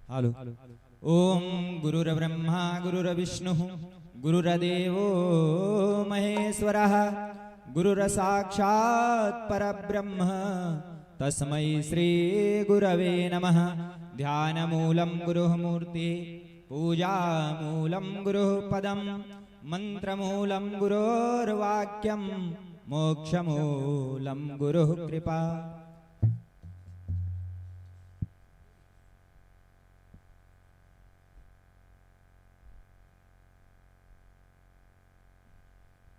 हालो ओम गुरुर्ब्रह्मा गुरुर्विष्णुः गुरुर्देवो महेश्वरः गुरुर्साक्षात् परब्रह्म तस्मै श्री गुरवे नमः। ध्यानमूलं गुरुः मूर्ति पूजामूलं गुरुः पदं मंत्रमूलं गुरोर्वाक्यं मोक्षमूलं गुरुः कृपा।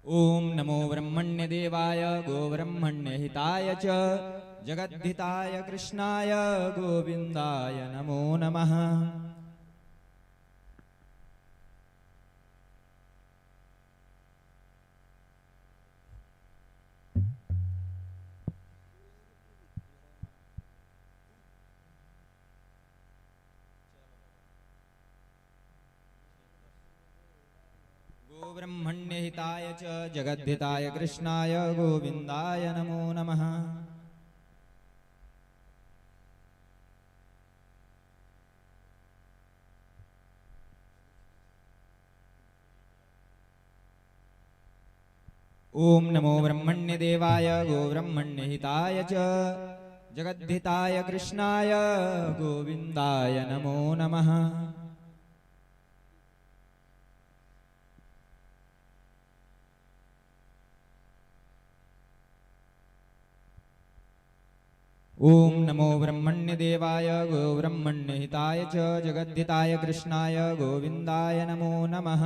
ओम नमो ब्रह्मण्य देवाय गोब्रह्मण्य हिताय च जगद्धिताय कृष्णाय गोविंदाय नमो नमः। गोब्रह्मण्य हिताय च जगद्धिताय कृष्णाय गोविंदाय नमो नमः। ओम नमो ब्रह्मण्य देवाय गोब्रह्मण्य हिताय च जगद्धिताय कृष्णाय गोविंदाय नमो नमः। ओम नमो ब्रह्मण्य देवाय गोब्रह्मण्य हिताय च जगद्धिताय कृष्णाय गोविंदाय नमो नमः।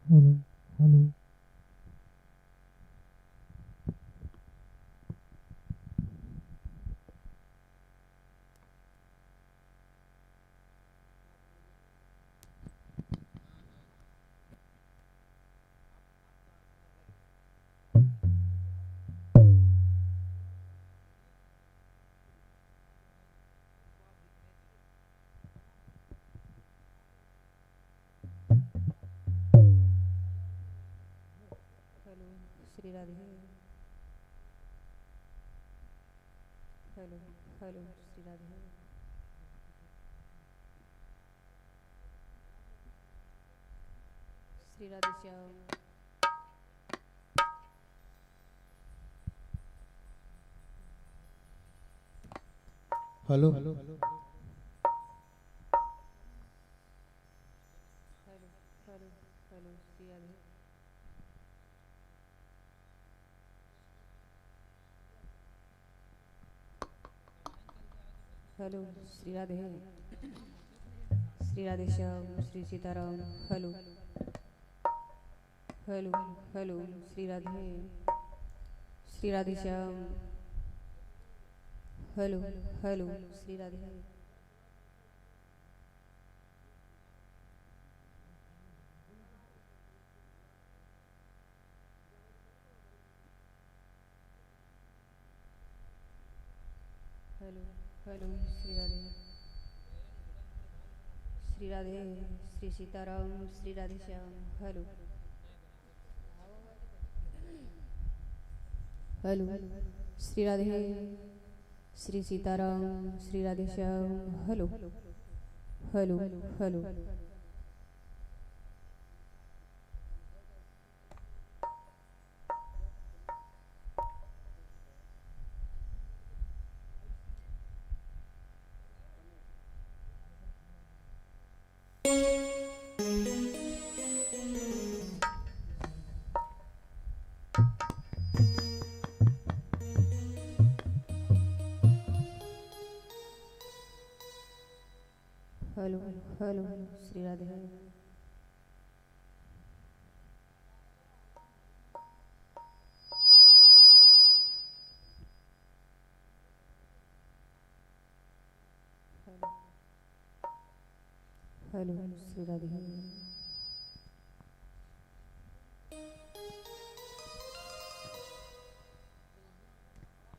Hello hello hello Shri Radhe. Hello hello Shri Radhe. Shri Radhe Shyam. Hello hello hello hello Shri Radhe. Hello Shri Radhe. Shri Radhe Shyam Shri Sitaram. Hello hello hello Shri Radhe. Shri Radhe Shyam. Hello hello Shri Radhe. Hello hello Shri Radhe. Shri Radhe Shri Sitaram Shri Radhe Shyam hello hello Shri Radhe Shri Sitaram Shri Radhe Shyam hello hello hello hello hello Shri Radhe hello Shri Radhe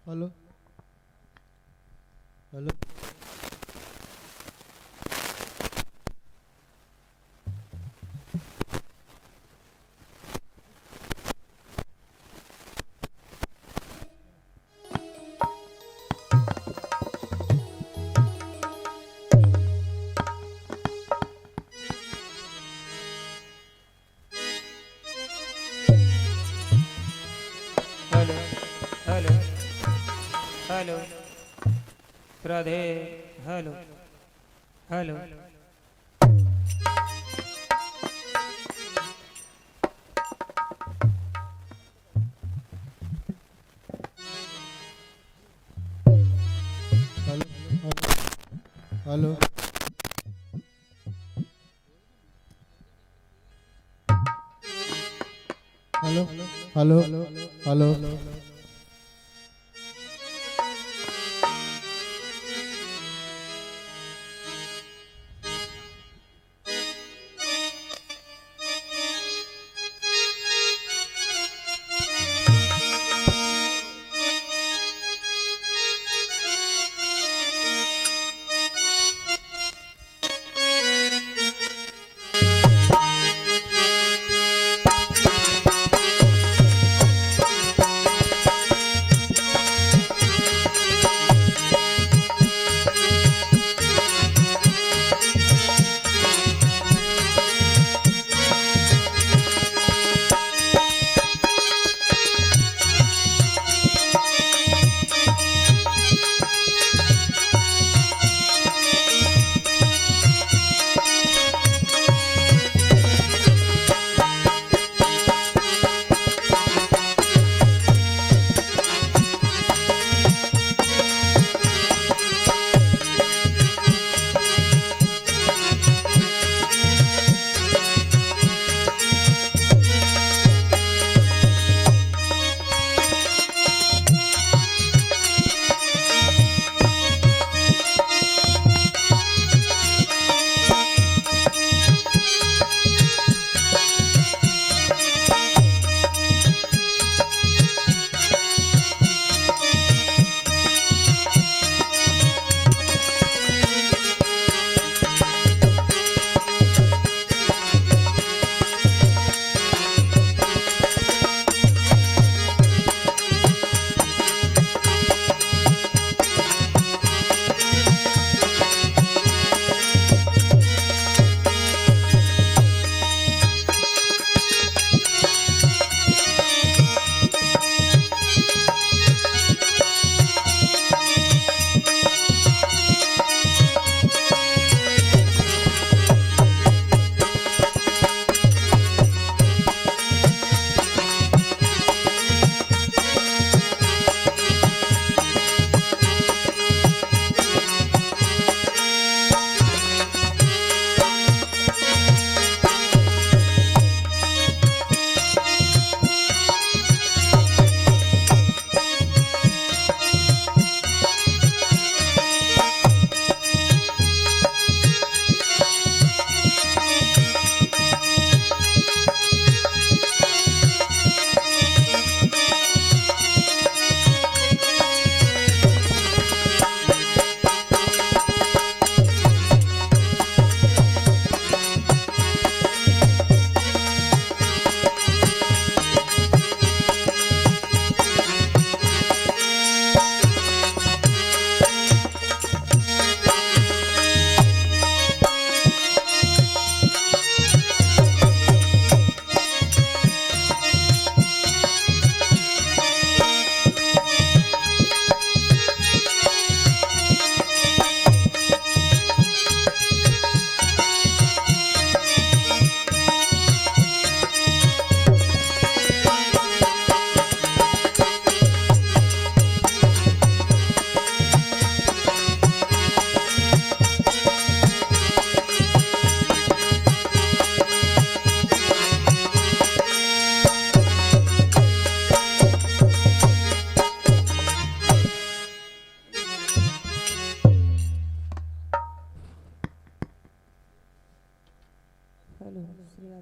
hello hello hello hello Radhe hello hello hello hello hello hello hello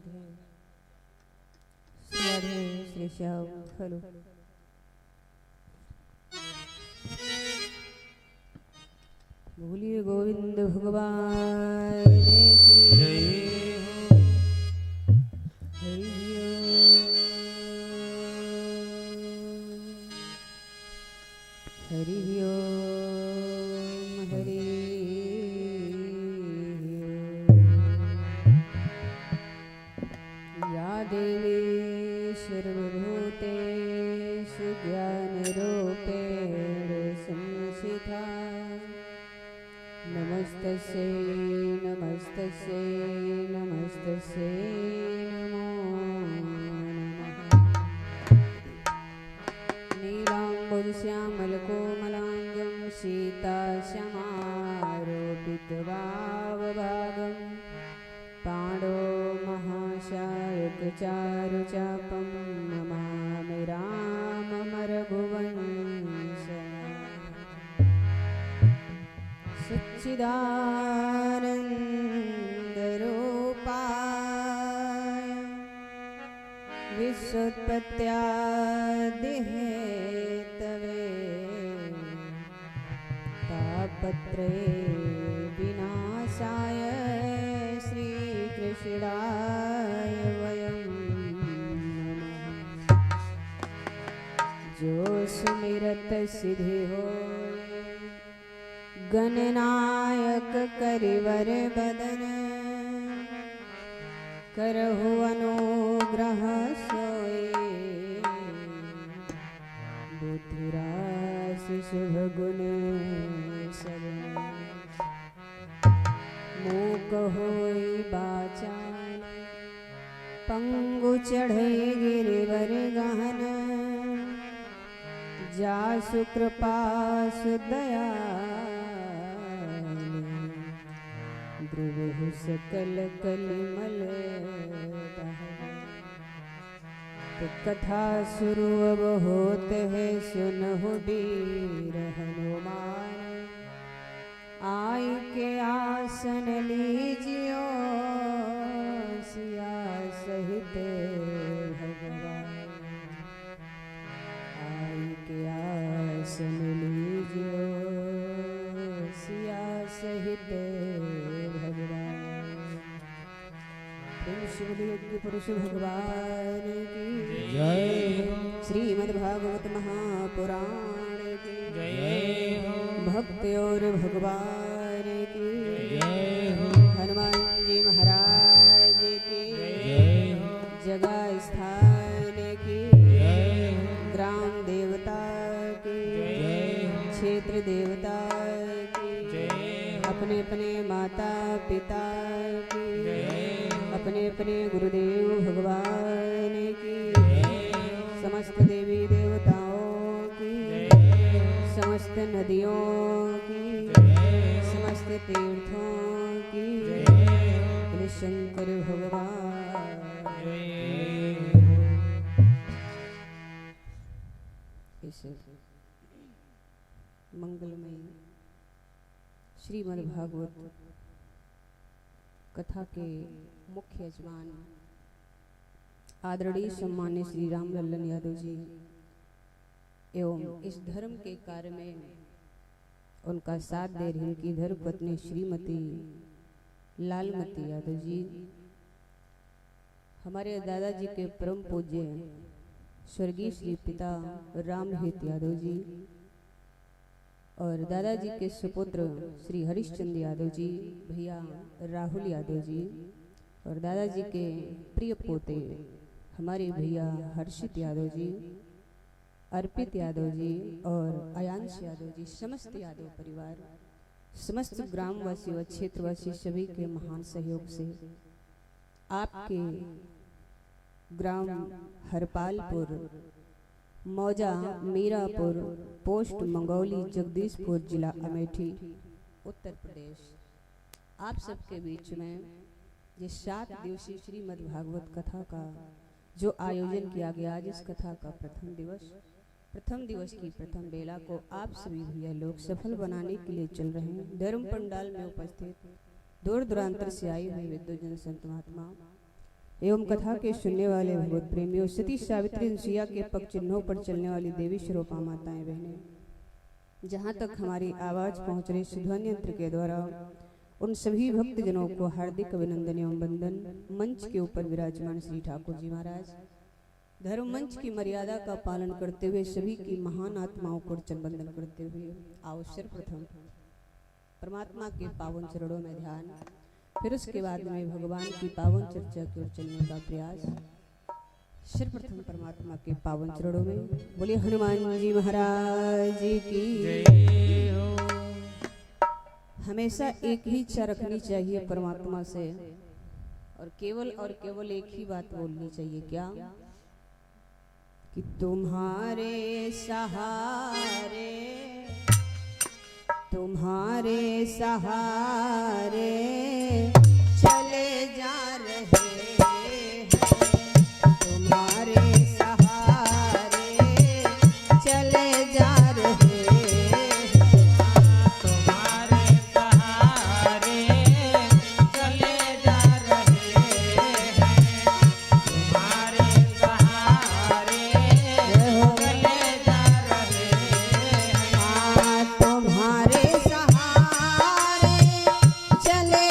Radhe Shri Radhe Shri Shyam hello बोलिए गोविंद भगवान की जय हरि ओम हरि या देवी सर्वभूतेषु ज्ञानरूपेण संस्थिता नमस्तस्यै नमस्तस्यै नमस्तस्यै नमो नीलाम्बुजश्यामलकोमलाङ्गं सीताश्यामारोपितवावभागं पाणो महाशायकचारुचापं नमामि राममरघुवंशम् सच्चिदानन्दरूपाय विश्वोत्पत्त्यादिहेतवे तापत्रये विनाशाय श्रीकृष्णाय वयं नमः जो सुमिरत सिद्धि होय गणनायक करिवर बदन करहु अनुग्रह सोए बुद्धिराशि शुभ गुण सगन मूक होई बाचाल पंगु चढ़े गिरिवर गहन जासु कृपा सुदया ध्रुव सकल कलिमल तो कथा शुरू अब होते है सुनहु वीर हनुमान आई के आसन लीजियो सिया सहित भगवान आई के आसन लीजियो सिया सहित शिवलिंग पुरुष भगवान की जय श्रीमद्भागवत महापुराण की जय भक्त और भगवान की जय हनुमान जी महाराज की जय जगह स्थान की ग्राम देवता की क्षेत्र देवता की अपने अपने माता पिता की अपने अपने गुरुदेव भगवान की समस्त देवी देवताओं की समस्त नदियों की समस्त तीर्थों की बोले शंकर भगवान इस मंगलमय श्रीमद् भागवत कथा के मुख्य यजमान आदरणीय सम्मान्य श्री राम लल्लन यादव जी एवं इस धर्म के कार्य में उनका साथ दे रही उनकी धर्मपत्नी श्रीमती लालमती यादव जी, हमारे दादाजी के परम पूज्य स्वर्गीय श्री पिता रामहित यादव जी और दादाजी के सुपुत्र श्री हरिश्चंद्र यादव जी, भैया राहुल यादव जी और दादाजी के प्रिय पोते हमारे भैया हर्षित यादव जी, अर्पित यादव जी और अयांश यादव जी, समस्त यादव परिवार, समस्त ग्रामवासी व क्षेत्रवासी सभी के महान सहयोग से आपके ग्राम हरपालपुर, मौजा, मीरापुर, पोस्ट मंगौली, जगदीशपुर, जिला अमेठी, उत्तर प्रदेश, आप सबके बीच में ये 7 दिवसीय श्रीमद् भागवत कथा का जो आयोजन किया गया, जिस कथा का प्रथम दिवस की प्रथम बेला को आप सभी भैया लोग सफल बनाने के लिए चल रहे हैं। धर्म पंडाल में उपस्थित दूर दूरांतर से आए हुए विद्वजन संत महात्मा एवं कथा के सुनने वाले भगवत प्रेमियों, सती सावित्री अनुसुईया के पग चिन्हों पर चलने वाली देवी स्वरूपा माताएं बहनें, जहाँ तक हमारी आवाज पहुँच रही सुध्वनि यंत्र के द्वारा उन सभी भक्तजनों को हार्दिक अभिनंदन एवं वंदन। मंच के ऊपर विराजमान श्री ठाकुर जी महाराज धर्म मंच की मर्यादा का पालन करते हुए सभी की महान आत्माओं को वंदन करते हुए आओ सर्वप्रथम परमात्मा के पावन चरणों में ध्यान, फिर उसके बाद में भगवान की पावन चर्चा की ओर चलने का प्रयास। सर्वप्रथम परमात्मा के पावन चरणों में बोले हनुमान जी महाराज की जय हो। हमेशा एक ही इच्छा रखनी चाहिए परमात्मा से और केवल एक ही बात बोलनी चाहिए, क्या कि तुम्हारे सहारे चले जा रहे हैं, तुम्हारे सहारे चले जा रहे हैं, तुम्हारे सहारे चले जा रहे हैं, तुम्हारे सहारे चले जा रहे हैं, तुम्हारे सहारे चले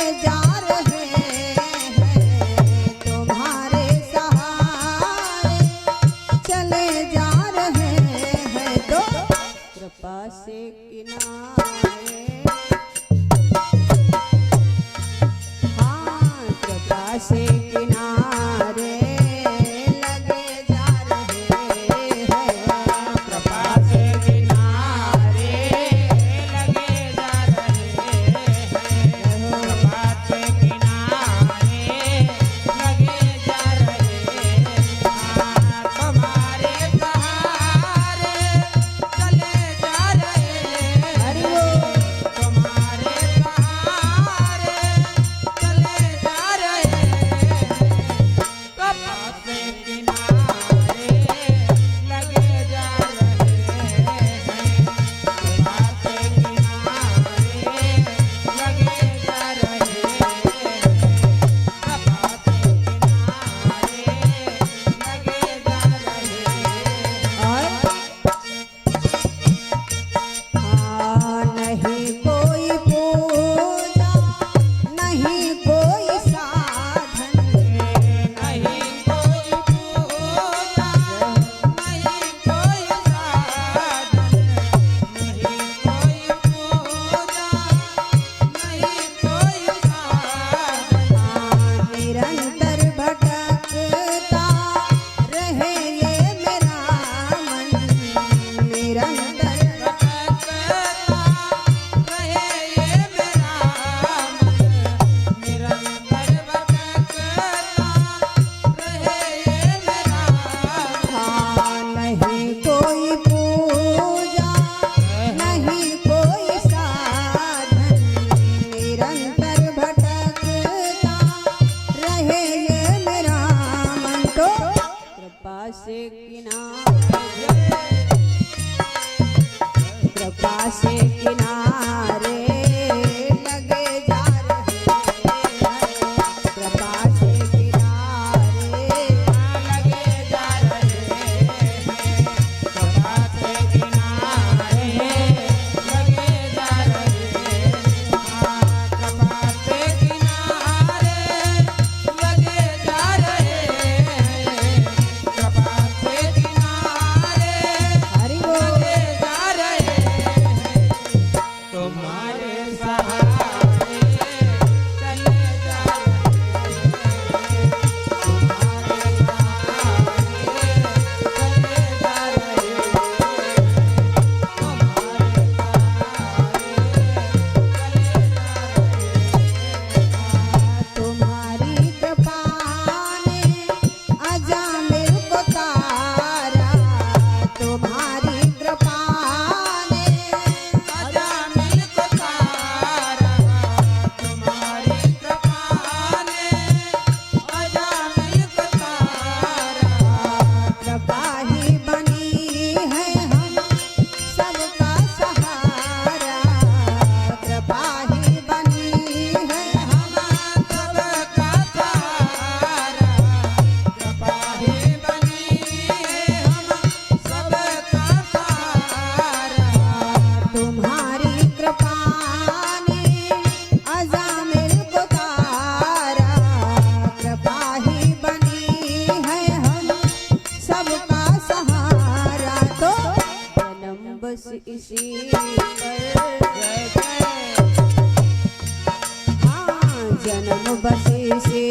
बसे से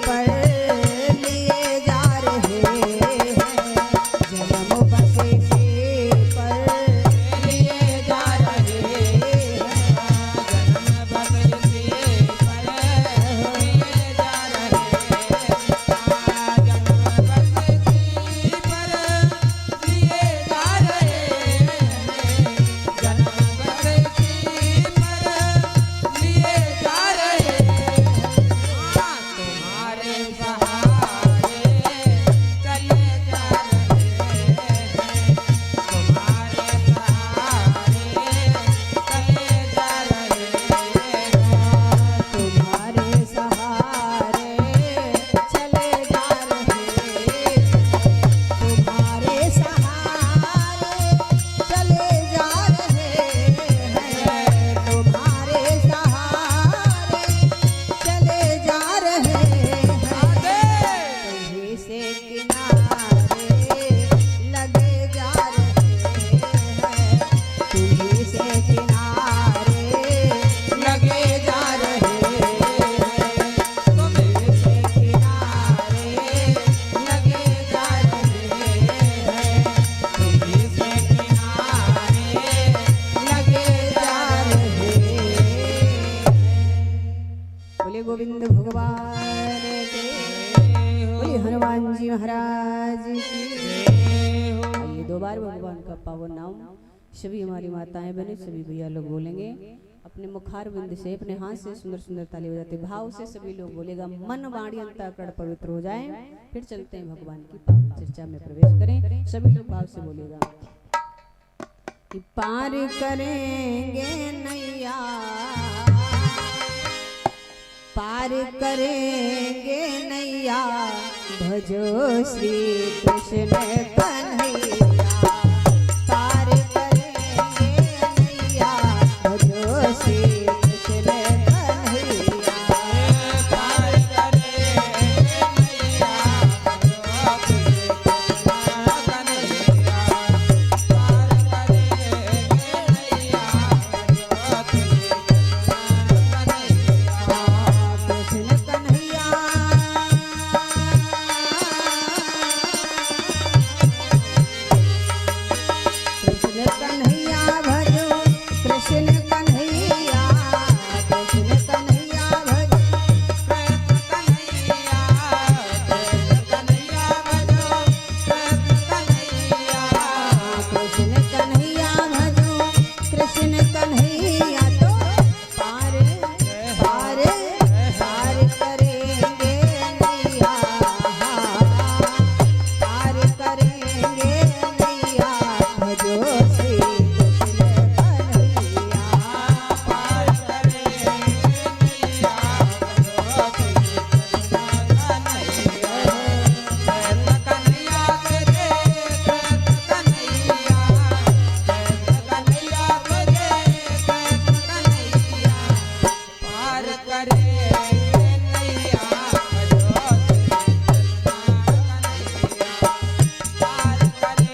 पर लिए जा रहे हैं, जन्म बसे से पर लिए जा रहे हैं, जन्म बदलती पर लिए जा रहे हैं, जन्म बदलती पर लिए जा रहे हैं, जन्म बदलती पर लिए जा रहे हैं। तुम्हारे सहारे चले जा रहे हैं, तुम्हारे सहारे चले जा रहे हैं, तुम्हारे सहारे चले जा रहे हैं, तुम्हारे सहारे चले जा रहे हैं, तुम्हीं से किनारे लगे जा रहे हैं, तुम्हीं से किनारे लगे जा रहे हैं, तुम्हीं से किनारे लगे जा रहे हैं, तुम्हीं से किनारे लगे जा रहे हैं। बोले गोविंद भगवान के, बोले हनुमान जी महाराज की। आइए दो बार भगवान का पावन नाम सभी हमारी माताएं बहनें सभी भैया लोग बोलेंगे अपने मुखार बिंद से, अपने हाथ से सुंदर सुंदर ताली बजाते भाव से सभी लोग बोलेगा, मन वाणी अंतःकरण पवित्र हो जाए। फिर चलते हैं भगवान की पावन चर्चा में प्रवेश करें। सभी लोग भाव से बोलेगा कि पार करेंगे नैया, पार करेंगे नैया, भजो श्री कृष्ण कन्हैया, पार करेंगे नैया, भजो श्री कृष्ण कन्हैया, पार करे नैया, भजो श्री कृष्ण कन्हैया, पार करे नैया, भजो श्री कृष्ण कन्हैया। कृष्ण कन्हैया, कृष्ण कन्हैया भजो, कृष्ण कन्हैया, कृष्ण कन्हैया भजो, कृष्ण कन्हैया, कृष्ण कन्हैया भजो, कृष्ण कन्हैया, कृष्ण कन्हैया भजो, कृष्ण कन्हैया, तो पार पार पार करेंगे नैया, पार करेंगे नैया, भजो श्री कृष्ण कन्हैया, पार करे नैया, भजो श्री कृष्ण कन्हैया, कृष्ण कन्हैया तेरे कृष्ण कन्हैया, कृष्ण कन्हैया तेरे कृष्ण कन्हैया, पार करे नैया, भजो श्री कृष्ण कन्हैया, पार करे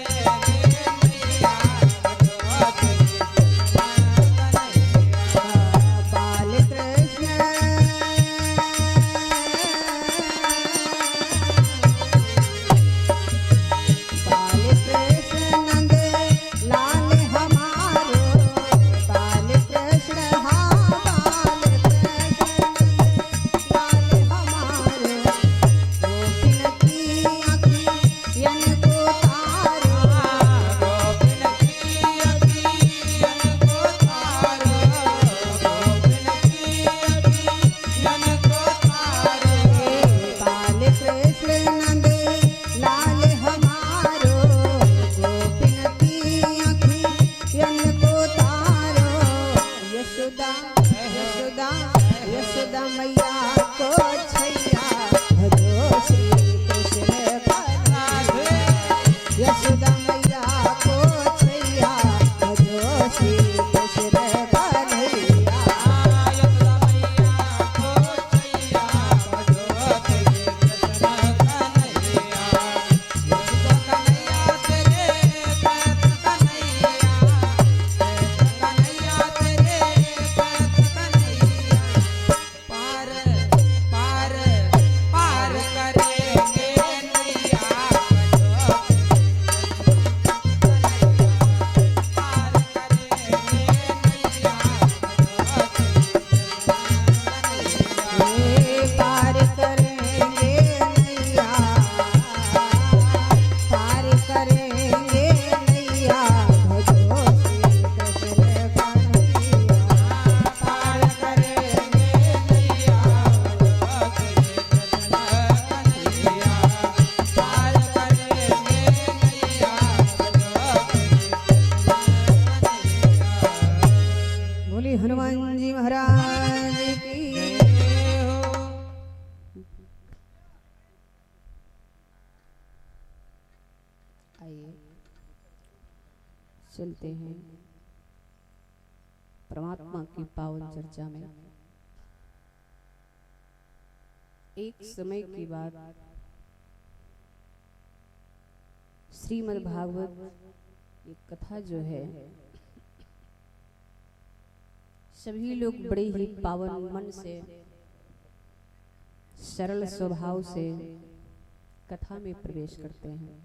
नैया, भजो श्री कृष्ण कन्हैया। बाल कृष्ण बाल कृष्ण नंद लाल हमारो, बाल कृष्ण हाँ बाल कृष्ण लाल हमारो, गोपिन की अखियन को तारो, गोपिन की अखियन को तारो, गोपिन की अखियन को तारो, बाल कृष्ण नंद लाल हमारो, गोपिन की अखियन को तारो, यशोदा यशोदा यशोदा मैया को छैया, भजो श्री कृष्ण कन्हैया, यशोदा मैया को छैया, भजो श्री कृष्ण कन्हैया, यशोदा मैया को छैया, भजो श्री कृष्ण कन्हैया, यशोदा कन्हैया तेरे कृष्ण कन्हैया, कृष्ण कन्हैया तेरे कृष्ण कन्हैया, पार हनुमान जी महाराज की जय हो। आइए चलते हैं परमात्मा की पावन चर्चा में। एक समय की बात, श्रीमद् भागवत ये कथा जो है सभी लोग बड़े ही पावन मन से सरल स्वभाव से कथा में प्रवेश करते हैं।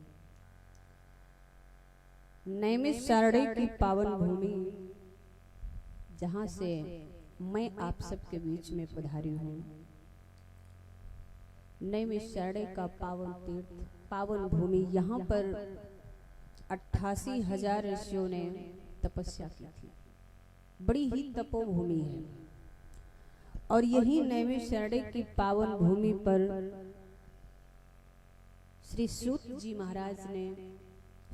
नैमिषारण्य की पावन भूमि जहां से मैं आप सबके बीच में पधारी हूँ, नैमिषारण्य का पावन तीर्थ, पावन भूमि, यहाँ पर 88,000 ऋषियों ने तपस्या की थी। बड़ी ही तपोभूमि है। और यही नैमिषारण्य की पावन भूमि पर श्री सूत जी महाराज ने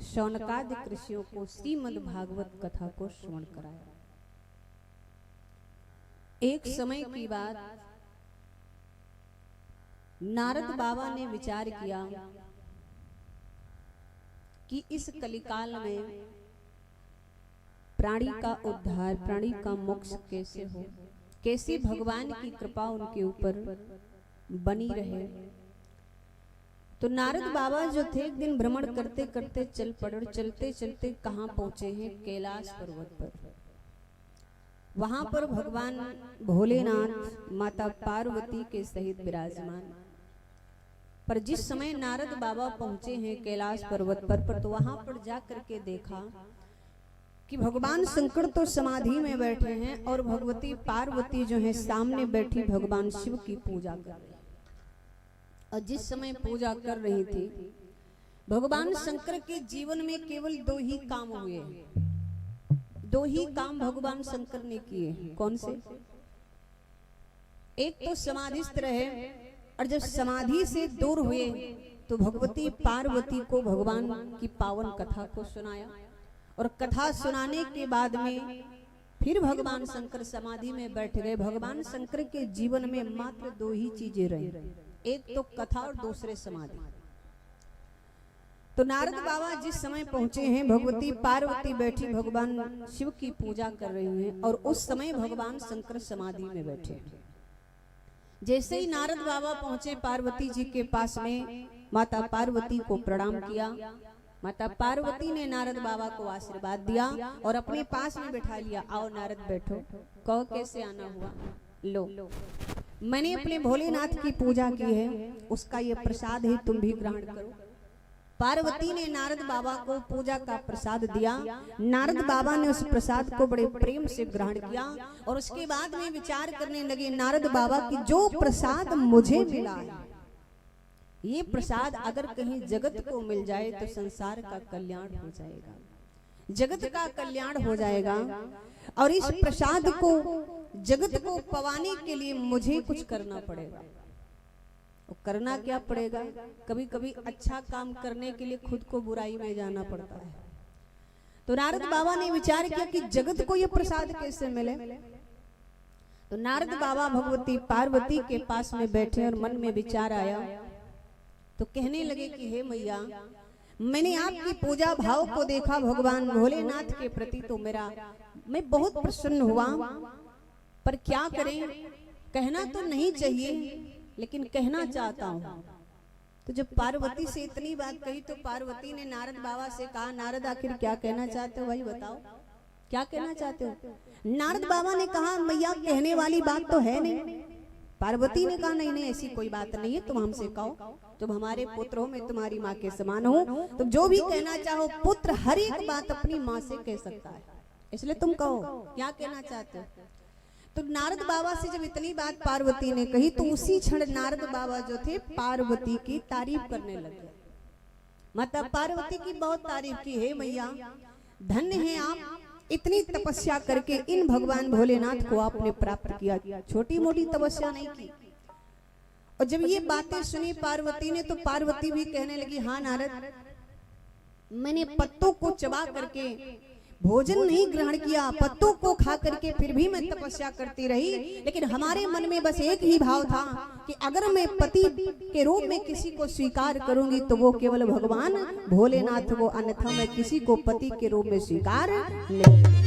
शौनकादिक ऋषियों को श्रीमद् भागवत कथा को श्रवण कराया। एक समय की बात, नारद बाबा ने विचार किया कि इस कलिकाल में प्राणी का उद्धार, प्राणी का मोक्ष कैसे हो, कैसे भगवान की कृपा उनके ऊपर बनी रहे। तो नारद बाबा जो थे एक दिन भ्रमण करते करते चल पड़े। चलते चलते कहाँ पहुंचे हैं? कैलाश पर्वत पर। वहां पर भगवान भोलेनाथ माता पार्वती के सहित विराजमान। पर जिस समय नारद बाबा पहुंचे हैं कैलाश पर्वत पर तो वहां पर जा करके देखा कि भगवान शंकर तो समाधि में बैठे हैं और भगवती पार्वती जो है सामने बैठी भगवान शिव की पूजा कर रही। और जिस समय पूजा कर रही थी, भगवान शंकर के जीवन में केवल 2 ही काम हुए। 2 ही काम भगवान शंकर ने किए। कौन से? एक तो समाधिस्थ रहे, और जब समाधि से दूर हुए तो भगवती पार्वती को भगवान की पावन कथा को सुनाया। और कथा सुनाने के बाद में फिर भगवान शंकर समाधि में बैठ गए। भगवान शंकर के जीवन में मात्र 2 ही चीजें रही, एक तो कथा और दूसरे समाधि। तो नारद बाबा जिस समय पहुंचे हैं, भगवती पार्वती बैठी भगवान शिव की पूजा कर रही हैं और उस समय भगवान शंकर समाधि में बैठे। जैसे ही नारद बाबा पहुंचे पार्वती जी के पास में, माता पार्वती को प्रणाम किया। माता पार्वती ने नारद बाबा को आशीर्वाद दिया और अपने पास में बैठा लिया। आओ नारद बैठो। कहो कैसे आना हुआ? लो, मैंने अपने भोलेनाथ की पूजा की है, उसका ये प्रसाद है, तुम भी ग्रहण करो। पार्वती ने नारद बाबा को पूजा का प्रसाद दिया। नारद बाबा ने उस प्रसाद को बड़े प्रेम से ग्रहण किया और उसके बाद में विचार करने लगे नारद बाबा कि जो प्रसाद मुझे मिला है, ये प्रसाद अगर कहीं जगत को मिल जाए तो संसार का कल्याण हो जाएगा, जगत का कल्याण हो जाएगा। और इस प्रसाद को जगत को पवाने के लिए मुझे कुछ करना पड़ेगा। और करना क्या पड़ेगा? कभी कभी अच्छा काम करने के लिए खुद को बुराई में जाना पड़ता है। तो नारद बाबा ने विचार किया कि जगत को यह प्रसाद कैसे मिले। तो नारद बाबा भगवती पार्वती के पास में बैठे और मन में विचार आया तो कहने लगे कि हे मैया, मैंने आपकी पूजा भाव को देखा भगवान भोलेनाथ के प्रति, तो मैं बहुत प्रसन्न हुआ। पर क्या करें, कहना तो नहीं चाहिए लेकिन कहना चाहता हूँ। तो जब पार्वती से इतनी बात कही तो पार्वती ने नारद बाबा से कहा, नारद आखिर क्या कहना चाहते हो भाई, बताओ क्या कहना चाहते हो? नारद बाबा ने कहा, मैया कहने वाली बात तो है नहीं। पार्वती ने कहा, नहीं ऐसी कोई बात नहीं है, तुम हमसे कहो, तुम हमारे पुत्र हो, मैं तुम्हारी माँ के समान हूँ, तुम जो भी कहना चाहो। पुत्र हर एक बात अपनी माँ से कह सकता है, इसलिए तुम कहो क्या कहना चाहते हो। तो नारद बाबा से जब इतनी बात पार्वती ने कही तो उसी क्षण नारद बाबा जो थे पार्वती की तारीफ करने लगे। माता पार्वती की बहुत तारीफ की, हे मैया धन्य है आप, इतनी तपस्या करके इन भगवान भोलेनाथ को आपने प्राप्त किया, छोटी मोटी तपस्या नहीं की। और जब ये बातें सुनी पार्वती ने तो पार्वती भी कहने लगी, हाँ नारद, मैंने पत्तों को चबा करके भोजन नहीं ग्रहण किया, पत्तों को खा करके फिर भी मैं तपस्या करती रही, लेकिन हमारे मन में बस एक ही भाव था कि अगर मैं पति के रूप में किसी को स्वीकार करूंगी तो वो केवल भगवान भोलेनाथ को, अन्यथा मैं किसी को पति के रूप में स्वीकार नहीं।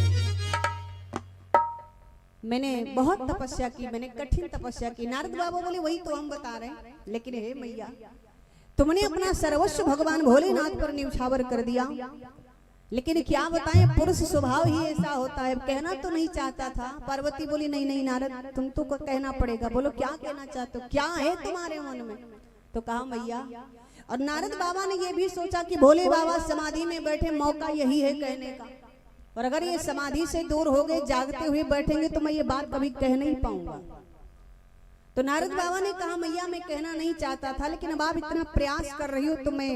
मैंने बहुत तपस्या की, मैंने कठिन तपस्या की। नारद बाबा बोले वही तो हम बता रहे हैं, लेकिन हे मैया तुमने अपना सर्वस्व भगवान भोलेनाथ पर न्यौछावर कर दिया, लेकिन क्या बताएं पुरुष स्वभाव ही ऐसा होता है। कहना तो नहीं चाहता था। पार्वती बोली नहीं नहीं नारद तुम तो कहना पड़ेगा। बोलो क्या कहना चाहते हो, क्या है तुम्हारे मन में? तो कहा मैया। और नारद बाबा ने ये भी सोचा कि भोले बाबा समाधि में बैठे, मौका यही है कहने का, और अगर ये समाधि से दूर हो गए, जागते हुए बैठेंगे तो मैं ये बात कभी कह नहीं पाऊंगा। तो नारद बाबा ने कहा मैया मैं कहना नहीं चाहता था, लेकिन अब आप इतना प्रयास कर रही हो तो मैं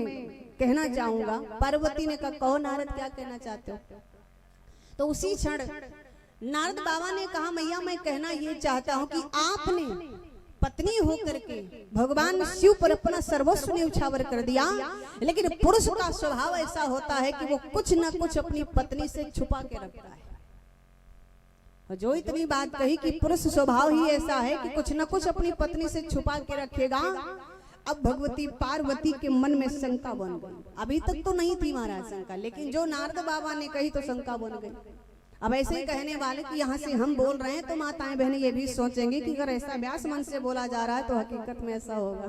कहना चाहूंगा। पार्वती ने कहा कहो नारद क्या कहना चाहते हो। तो उसी क्षण नारद बाबा ने कहा मैया मैं कहना ये चाहता हूं कि आपने पत्नी होकर के भगवान शिव पर अपना सर्वस्व न्यौछावर कर दिया, लेकिन पुरुष का स्वभाव ऐसा होता है कि वो कुछ न कुछ अपनी पत्नी से छुपा के रखता है। और जो इतनी बात कही कि पुरुष स्वभाव ही ऐसा है कि कुछ न कुछ अपनी पत्नी से छुपा के रखेगा, अब भगवती पार्वती के मन में शंका बन गई। अभी तक तो नहीं थी महाराज शंका, लेकिन जो नारद बाबा ने कही तो शंका बन गई। अब ऐसे ही कहने वाले कि यहाँ से हम बोल रहे हैं तो माताएं बहनें ये भी सोचेंगे कि अगर ऐसा व्यास मन से बोला जा रहा है तो हकीकत में ऐसा होगा।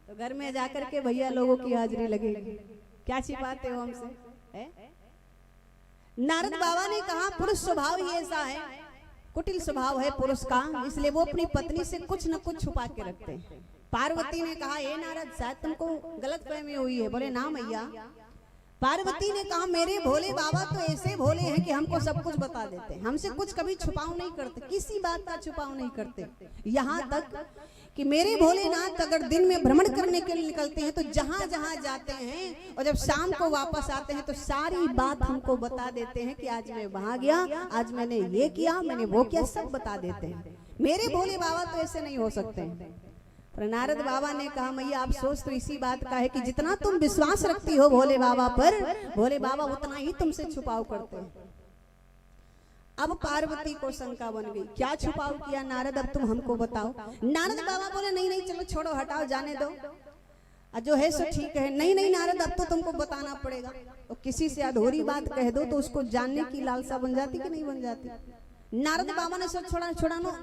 तो घर में जाकर के भैया लोगों की हाजिरी लगेगी, क्या छिपाते हो हमसे। नारद बाबा ने कहा पुरुष स्वभाव ही ऐसा है, कुटिल स्वभाव है पुरुष का, इसलिए वो अपनी पत्नी से कुछ न कुछ छुपा के रखते हैं। पार्वती ने कहा ए नारद शायद तुमको गलतफहमी हुई है। बोले ना मैया। पार्वती ने कहा मेरे भोले बाबा तो ऐसे भोले हैं कि हमको सब कुछ बता देते हैं, हमसे कुछ कभी छुपाव नहीं करते, किसी बात का छुपाव नहीं करते। यहाँ तक कि मेरे भोलेनाथ अगर दिन में भ्रमण करने के लिए निकलते हैं तो जहां जहां जाते हैं और जब शाम को वापस आते हैं तो सारी बात हमको बता देते हैं कि आज मैं वहां गया, आज मैंने ये किया, मैंने वो किया, सब बता देते हैं। मेरे भोले बाबा तो ऐसे नहीं हो सकते। पर नारद बाबा ने कहा मैया आप सोच तो इसी बात का है कि जितना तुम विश्वास रखती हो भोले बाबा पर, भोले बाबा उतना ही तुमसे छुपाव करते हैं। अब पार्वती को शंका बन गई, क्या छुपाव किया नारद, अब तुम हमको बताओ। नारद बाबा बोले नहीं नहीं चलो छोड़ो हटाओ जाने दो, जो है सो ठीक है। नहीं नहीं नारद अब तो तुमको बताना पड़ेगा। तो किसी से अधूरी बात कह दो तो उसको जानने की लालसा बन जाती कि नहीं बन जाती। नारद बाबा ने सोच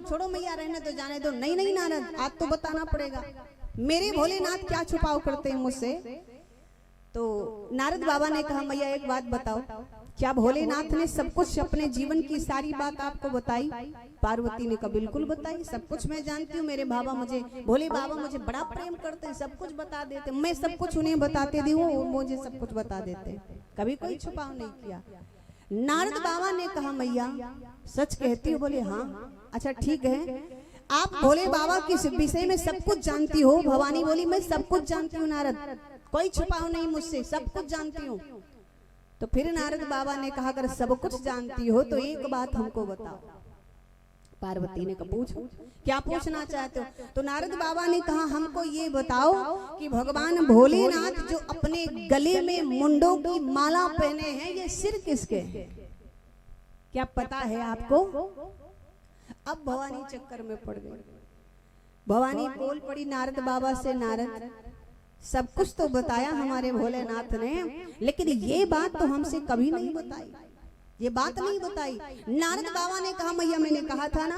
छोड़ो मैया रहने दो जाने दो। नहीं नहीं नारद आज तो बताना पड़ेगा, मेरे भोलेनाथ क्या छुपाव करते हैं मुझसे। तो नारद बाबा ने कहा मैया एक बात बताओ, क्या भोलेनाथ ने सब कुछ अपने जीवन की सारी बात आपको बताई? पार्वती ने कहा बिल्कुल बताई, सब कुछ मैं जानती हूँ। मेरे बाबा मुझे, भोले बाबा मुझे बड़ा प्रेम करते हैं, सब कुछ बता देते, मैं सब कुछ उन्हें बताते दी हूँ, वो मुझे सब कुछ बता देते, कभी कोई छुपाव नहीं किया। नारद बाबा ने कहा मैया सच कहती हो? बोले हाँ। अच्छा ठीक है, आप भोले बाबा किस विषय में सब कुछ जानती हो? भवानी बोली मैं सब कुछ जानती हूँ नारद, कोई छुपाव नहीं मुझसे, सब कुछ जानती हूँ। तो फिर नारद बाबा ने कहा अगर सब कुछ जानती हो तो एक बात हमको बताओ। पार्वती ने कहा पूछो, क्या पूछना चाहते हो? तो नारद बाबा ने कहा हमको ये बताओ कि भगवान भोलेनाथ जो अपने गले में मुंडों की माला पहने हैं ये सिर किसके हैं? क्या पता है आपको? अब भवानी चक्कर में पड़ गई। भवानी बोल पड़ी नारद बाबा से, नारद सब कुछ तो बताया हमारे भोलेनाथ ने, लेकिन ये बात तो हमसे कभी नहीं बताई, ये बात नहीं बताई। नारद बाबा ने कहा मैया मैंने कहा था ना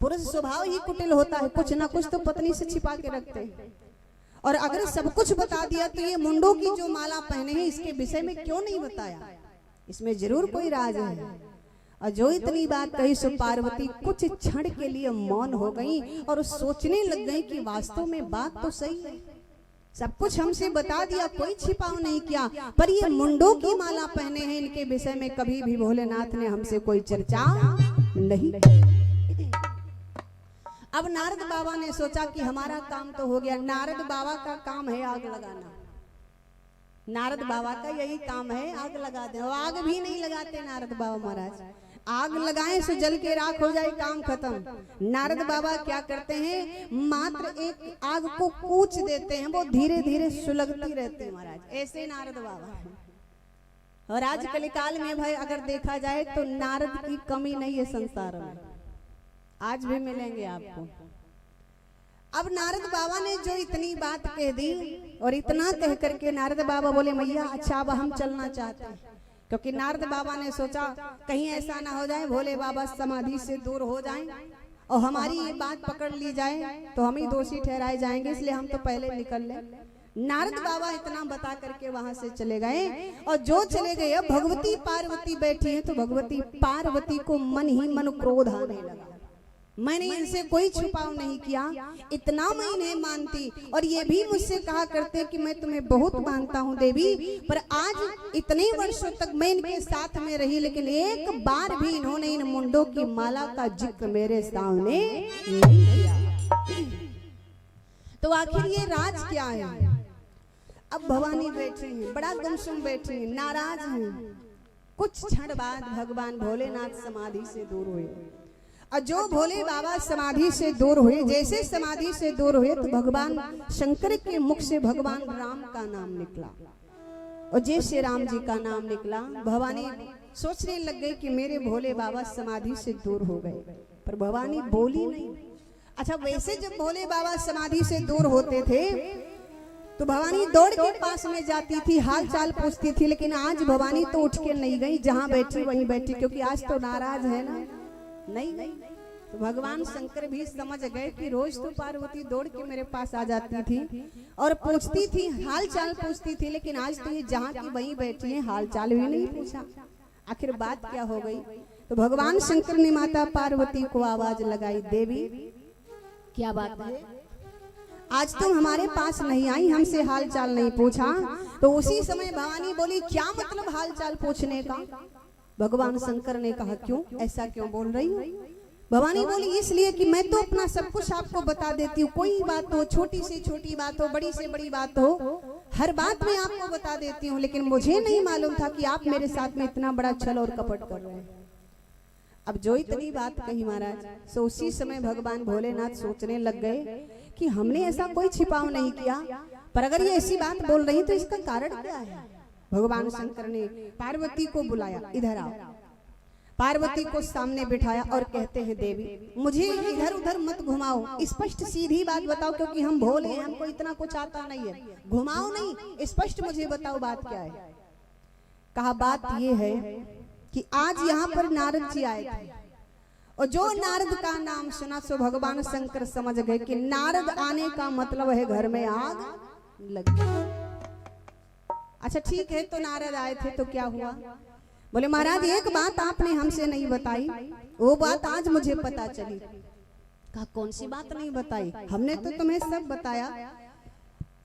पुरुष स्वभाव ही कुटिल होता है, कुछ ना कुछ तो पत्नी से छिपा के रखते हैं। और अगर सब कुछ बता दिया तो ये मुंडों की जो माला पहने हैं इसके विषय में क्यों नहीं बताया? इसमें जरूर कोई राज है। और जो इतनी बात कही सो पार्वती कुछ क्षण के लिए मौन हो गई और सोचने लग गई कि वास्तव में बात तो सही है, सब कुछ हमसे बता दिया, कोई छिपाव नहीं किया, पर ये मुंडों की माला पहने हैं इनके विषय में कभी भी भोलेनाथ ने हमसे कोई चर्चा नहीं। अब नारद बाबा ने सोचा कि हमारा काम तो हो गया। नारद बाबा का काम है आग लगाना, नारद बाबा का यही काम है आग लगा दे। आग भी नहीं लगाते नारद बाबा महाराज, आग लगाएं सो जल के राख हो जाए, काम खत्म। नारद बाबा क्या करते हैं, मात्र एक आग को कूच देते हैं, वो धीरे धीरे सुलगती रहती है महाराज, ऐसे नारद बाबा। और आज कलिकाल में भाई अगर देखा जाए तो नारद की कमी नहीं है संसार में, आज भी मिलेंगे आपको। अब नारद बाबा ने जो इतनी बात कह दी और इतना कह करके नारद बाबा बोले मैया अच्छा अब हम चलना चाहते हैं, क्योंकि नारद बाबा ने सोचा कहीं ऐसा ना हो जाए भोले बाबा समाधि से दूर हो जाएं और हमारी ये बात पकड़ ली जाए तो हम ही दोषी ठहराए जाएंगे, इसलिए हम तो पहले निकल ले। नारद बाबा इतना बता करके वहां से चले गए और जो चले गए अब भगवती पार्वती बैठी हैं तो भगवती पार्वती को मन ही मन क्रोध आने लगा। मैंने इनसे कोई छुपाव नहीं किया, इतना मैं इन्हें मानती और ये भी मुझसे कहा करते कि मैं तुम्हें बहुत मानता हूँ देवी, पर आज इतने वर्षों तक मैं इनके साथ में रही लेकिन एक बार भी इन्होंने इन मुंडों की माला का जिक्र मेरे सामने नहीं किया। तो आखिर ये राज क्या है? अब भवानी बैठी हैं, बड़ा गुमसुम बैठी हैं, नाराज हैं। कुछ क्षण बाद भगवान भोलेनाथ समाधि से दूर हुए और जो भोले बाबा समाधि से दूर हुए, जैसे समाधि से दूर हुए तो भगवान शंकर के मुख से भगवान राम का नाम निकला और जैसे राम जी का नाम निकला भवानी सोचने लग गई कि मेरे भोले बाबा समाधि से दूर हो गए, पर भवानी बोली नहीं। अच्छा वैसे जब भोले बाबा समाधि से दूर होते थे तो भवानी दौड़ के पास में जाती थी, हाल चाल पूछती थी, लेकिन आज भवानी तो उठ के नहीं गई, जहां बैठी वहीं बैठी, क्योंकि आज तो नाराज है ना। नहीं तो भगवान शंकर भी समझ गए कि रोज तो पार्वती दौड़ के मेरे पास आ जाती थी और पूछती थी, हाल चाल पूछती थी, लेकिन आज तो ये जहाँ की वहीं बैठी है, हाल चाल भी नहीं पूछा। आखिर बात क्या हो गई? तो भगवान शंकर ने माता पार्वती को आवाज लगाई, देवी क्या बात है, आज तुम हमारे पास नहीं आई, हमसे हाल चाल नहीं पूछा। तो उसी समय भवानी बोली, क्या मतलब हाल चाल पूछने का? भगवान शंकर ने कहा, क्यों, ऐसा क्यों बोल रही हो? भवानी बोली, इसलिए कि मैं तो अपना सब कुछ आपको बता देती हूँ, कोई बात हो, छोटी से छोटी बात हो, बड़ी से बड़ी बात हो, हर बात मैं आपको बता देती हूँ, लेकिन मुझे नहीं मालूम था कि आप मेरे साथ में इतना बड़ा छल और कपट कर रहे हैं। अब जो इतनी बात कही महाराज, सो उसी समय भगवान भोलेनाथ सोचने लग गए कि हमने ऐसा कोई छिपाव नहीं किया, पर अगर ये ऐसी बात बोल रही तो इसका कारण क्या है? भगवान शंकर ने पार्वती को बुलाया, इधर आओ। पार्वती को सामने बिठाया और कहते हैं, देवी मुझे इधर उधर मत घुमाओ, स्पष्ट सीधी बात बताओ, क्योंकि हम भोले हैं, हमको इतना कुछ आता नहीं है, घुमाओ नहीं, स्पष्ट मुझे बताओ बात क्या है। कहा बात ये है कि आज यहाँ पर नारद जी आए थे और जो नारद का नाम सुना सो भगवान शंकर समझ गए कि नारद आने का मतलब है घर में आग लगी। अच्छा ठीक है, तो नारद आए थे तो क्या हुआ? बोले महाराज एक बात आपने हमसे नहीं बताई, वो बात आज मुझे पता चली। कहा कौन सी बात नहीं बताई? हमने तो तुम्हें सब बताया,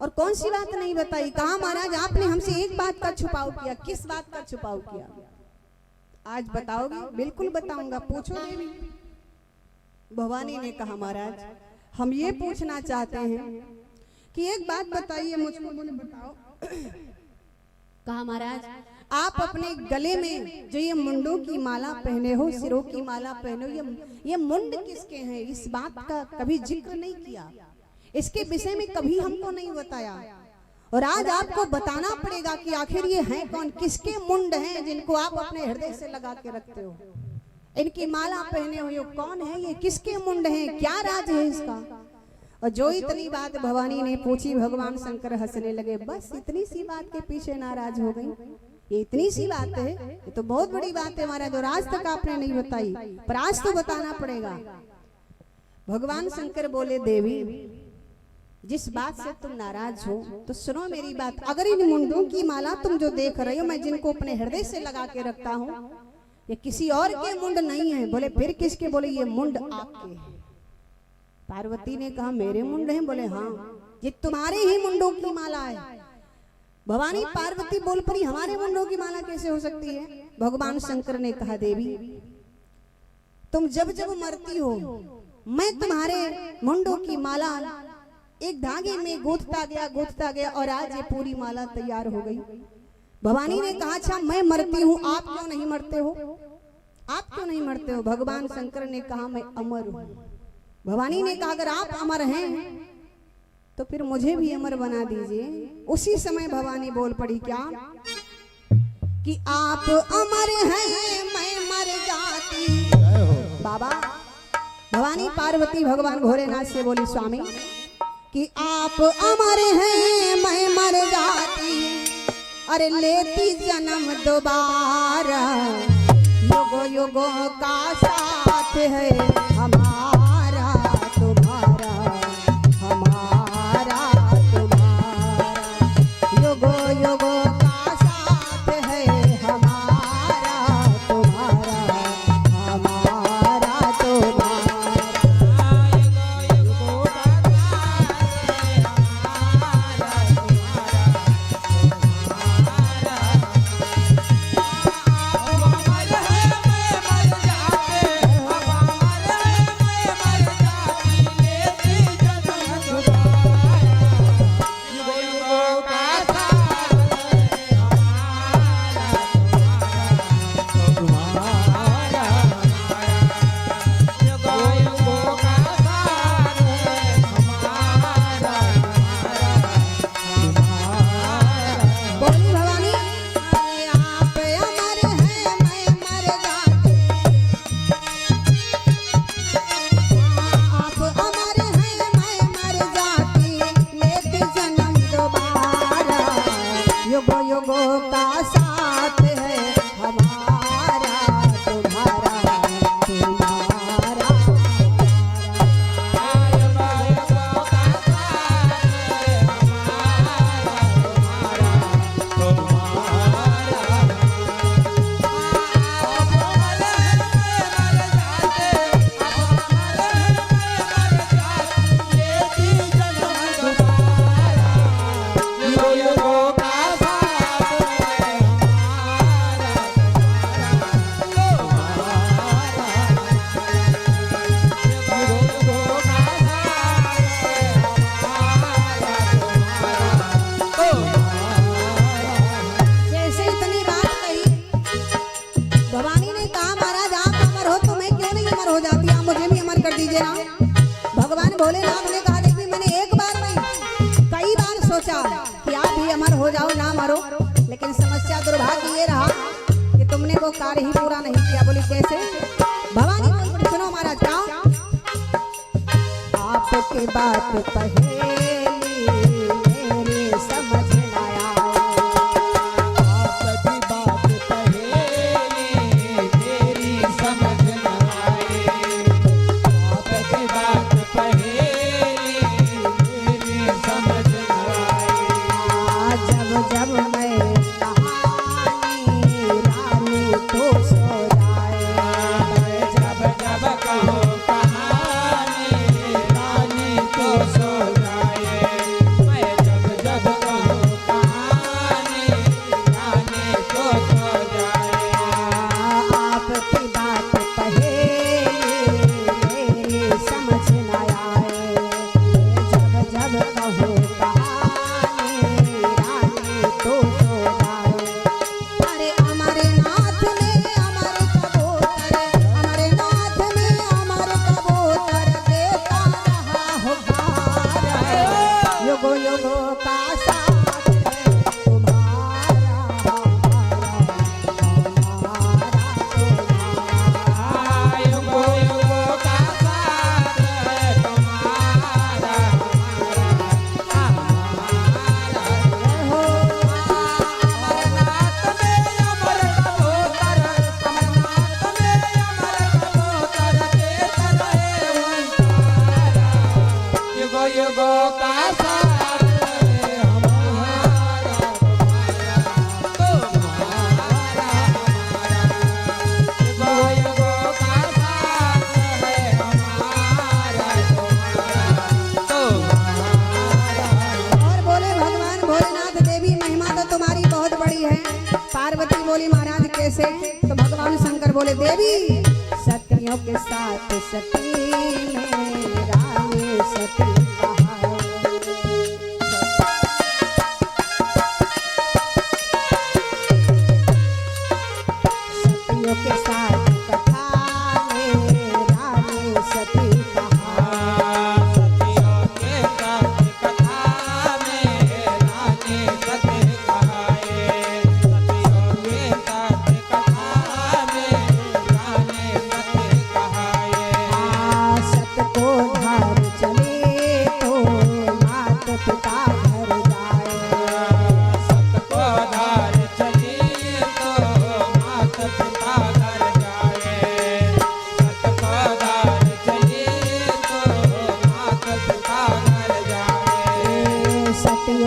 और कौन सी बात नहीं बताई? कहा महाराज आपने हमसे एक बात का छुपाव किया। किस बात का छुपाव किया? आज बताओगे? बिल्कुल बताऊंगा, पूछो देवी। भवानी ने कहा महाराज हम ये पूछना चाहते हैं कि एक बात बताइए मुझको। बोले बताओ। कहा महाराज आप अपने गले में जो ये मुंडों की माला पहने हो, सिरों की माला पहने हो, ये मुंड किसके हैं? इस बात का कभी जिक्र नहीं किया, इसके विषय में कभी हमको नहीं बताया, और आज आपको बताना पड़ेगा कि आखिर ये हैं कौन, किसके मुंड हैं जिनको आप अपने हृदय से लगा के रखते हो, इनकी माला पहने हुए हो, कौन है ये, किसके मुंड हैं, क्या राज है इसका? और जो इतनी बात भवानी ने पूछी भगवान शंकर हंसने लगे। बस इतनी सी बात के पीछे नाराज हो गई? ये इतनी सी बात है, ये तो बहुत बड़ी बात है महाराज, और आज तक आपने नहीं बताई, पर आज तो बताना पड़ेगा। भगवान शंकर बोले देवी जिस बात से तुम नाराज हो तो सुनो मेरी बात। अगर इन मुंडों की माला तुम जो देख रहे हो, मैं जिनको अपने हृदय से लगा के रखता हूँ, ये किसी और के मुंड नहीं है। बोले फिर किसके? बोले ये मुंड आपके हैं। पार्वती ने कहा मेरे मुंड हैं? बोले हाँ, ये तुम्हारे ही मुंडों की माला है। भवानी पार्वती बोल पड़ी हमारे मुंडों की माला कैसे हो सकती है? भगवान शंकर ने कहा देवी तुम जब जब मरती हो मैं तुम्हारे मुंडों की माला एक धागे में गूंथता गया और आज ये पूरी माला तैयार हो गई। भवानी ने कहा अच्छा मैं मरती हूँ, आप क्यों नहीं मरते हो? आप क्यों नहीं मरते हो? भगवान शंकर ने कहा मैं अमर हूँ। भवानी ने कहा अगर आप अमर हैं तो फिर मुझे भी अमर बना दीजिए। उसी समय भवानी बोल पड़ी क्या कि आप अमर हैं मैं मर जाती। जय हो। बाबा भवानी पार्वती भगवान भोलेनाथ से बोली स्वामी कि आप अमर हैं मैं मर जाती, अरे लेती जन्म दोबारा, युगो युगो का साथ है हमारा तुम्हारा, हमारा तुम्हारा, युगो युगो का साथ है हमारा तुम्हारा, हमारा तुम्हारा। भगवान भोलेनाथ ने कहा देवी मैंने एक बार नहीं कई बार सोचा कि आप भी अमर हो जाओ ना मरो, लेकिन समस्या दुर्भाग्य ये रहा कि तुमने वो कार्य ही पूरा नहीं किया। बोली कैसे? भवानी बोली सुनो महाराज क्या आपकी बात पहेली मेरी समझ ना आए, आपकी बात पहेली मेरी समझ न आए, आपकी बात पहेली मेरी समझ न आए। जब जब मैं कहानी रानी तो सो जाए, जब जब कहो कहानी रानी तो सो जाए, मैं जब जब कहो कहानी रानी तो सो जाए। आपकी बात पहेली मेरी समझ न आए, जब जब कहो कहानी रानी तो सो जाए। अरे अमरनाथ में अमर कबूतर, अमरनाथ में अमर कबूतर देता रहा हो भार, युगो युगो का साथ है तुम्हारा, हमारा युगो युगो का साथ है तुम्हारा, हो अमरनाथ में अमर कबूतर, अमरनाथ में अमर कबूतर देता रहे वंतारा, युगो युगो का साथ है हमारा तुम्हारा, युगो युगो का साथ है हमारा तुम्हारा। और बोले भगवान भोलेनाथ देवी महिमा तो तुम्हारी बहुत बड़ी है। पार्वती बोली महाराज कैसे? तो भगवान शंकर बोले देवी सतियों के साथ सती में रानी सती कहाए। सतियों के साथ कथा में रानी सती कहाए। सतियों के साथ कथा में रानी सती कहाए, सतियों के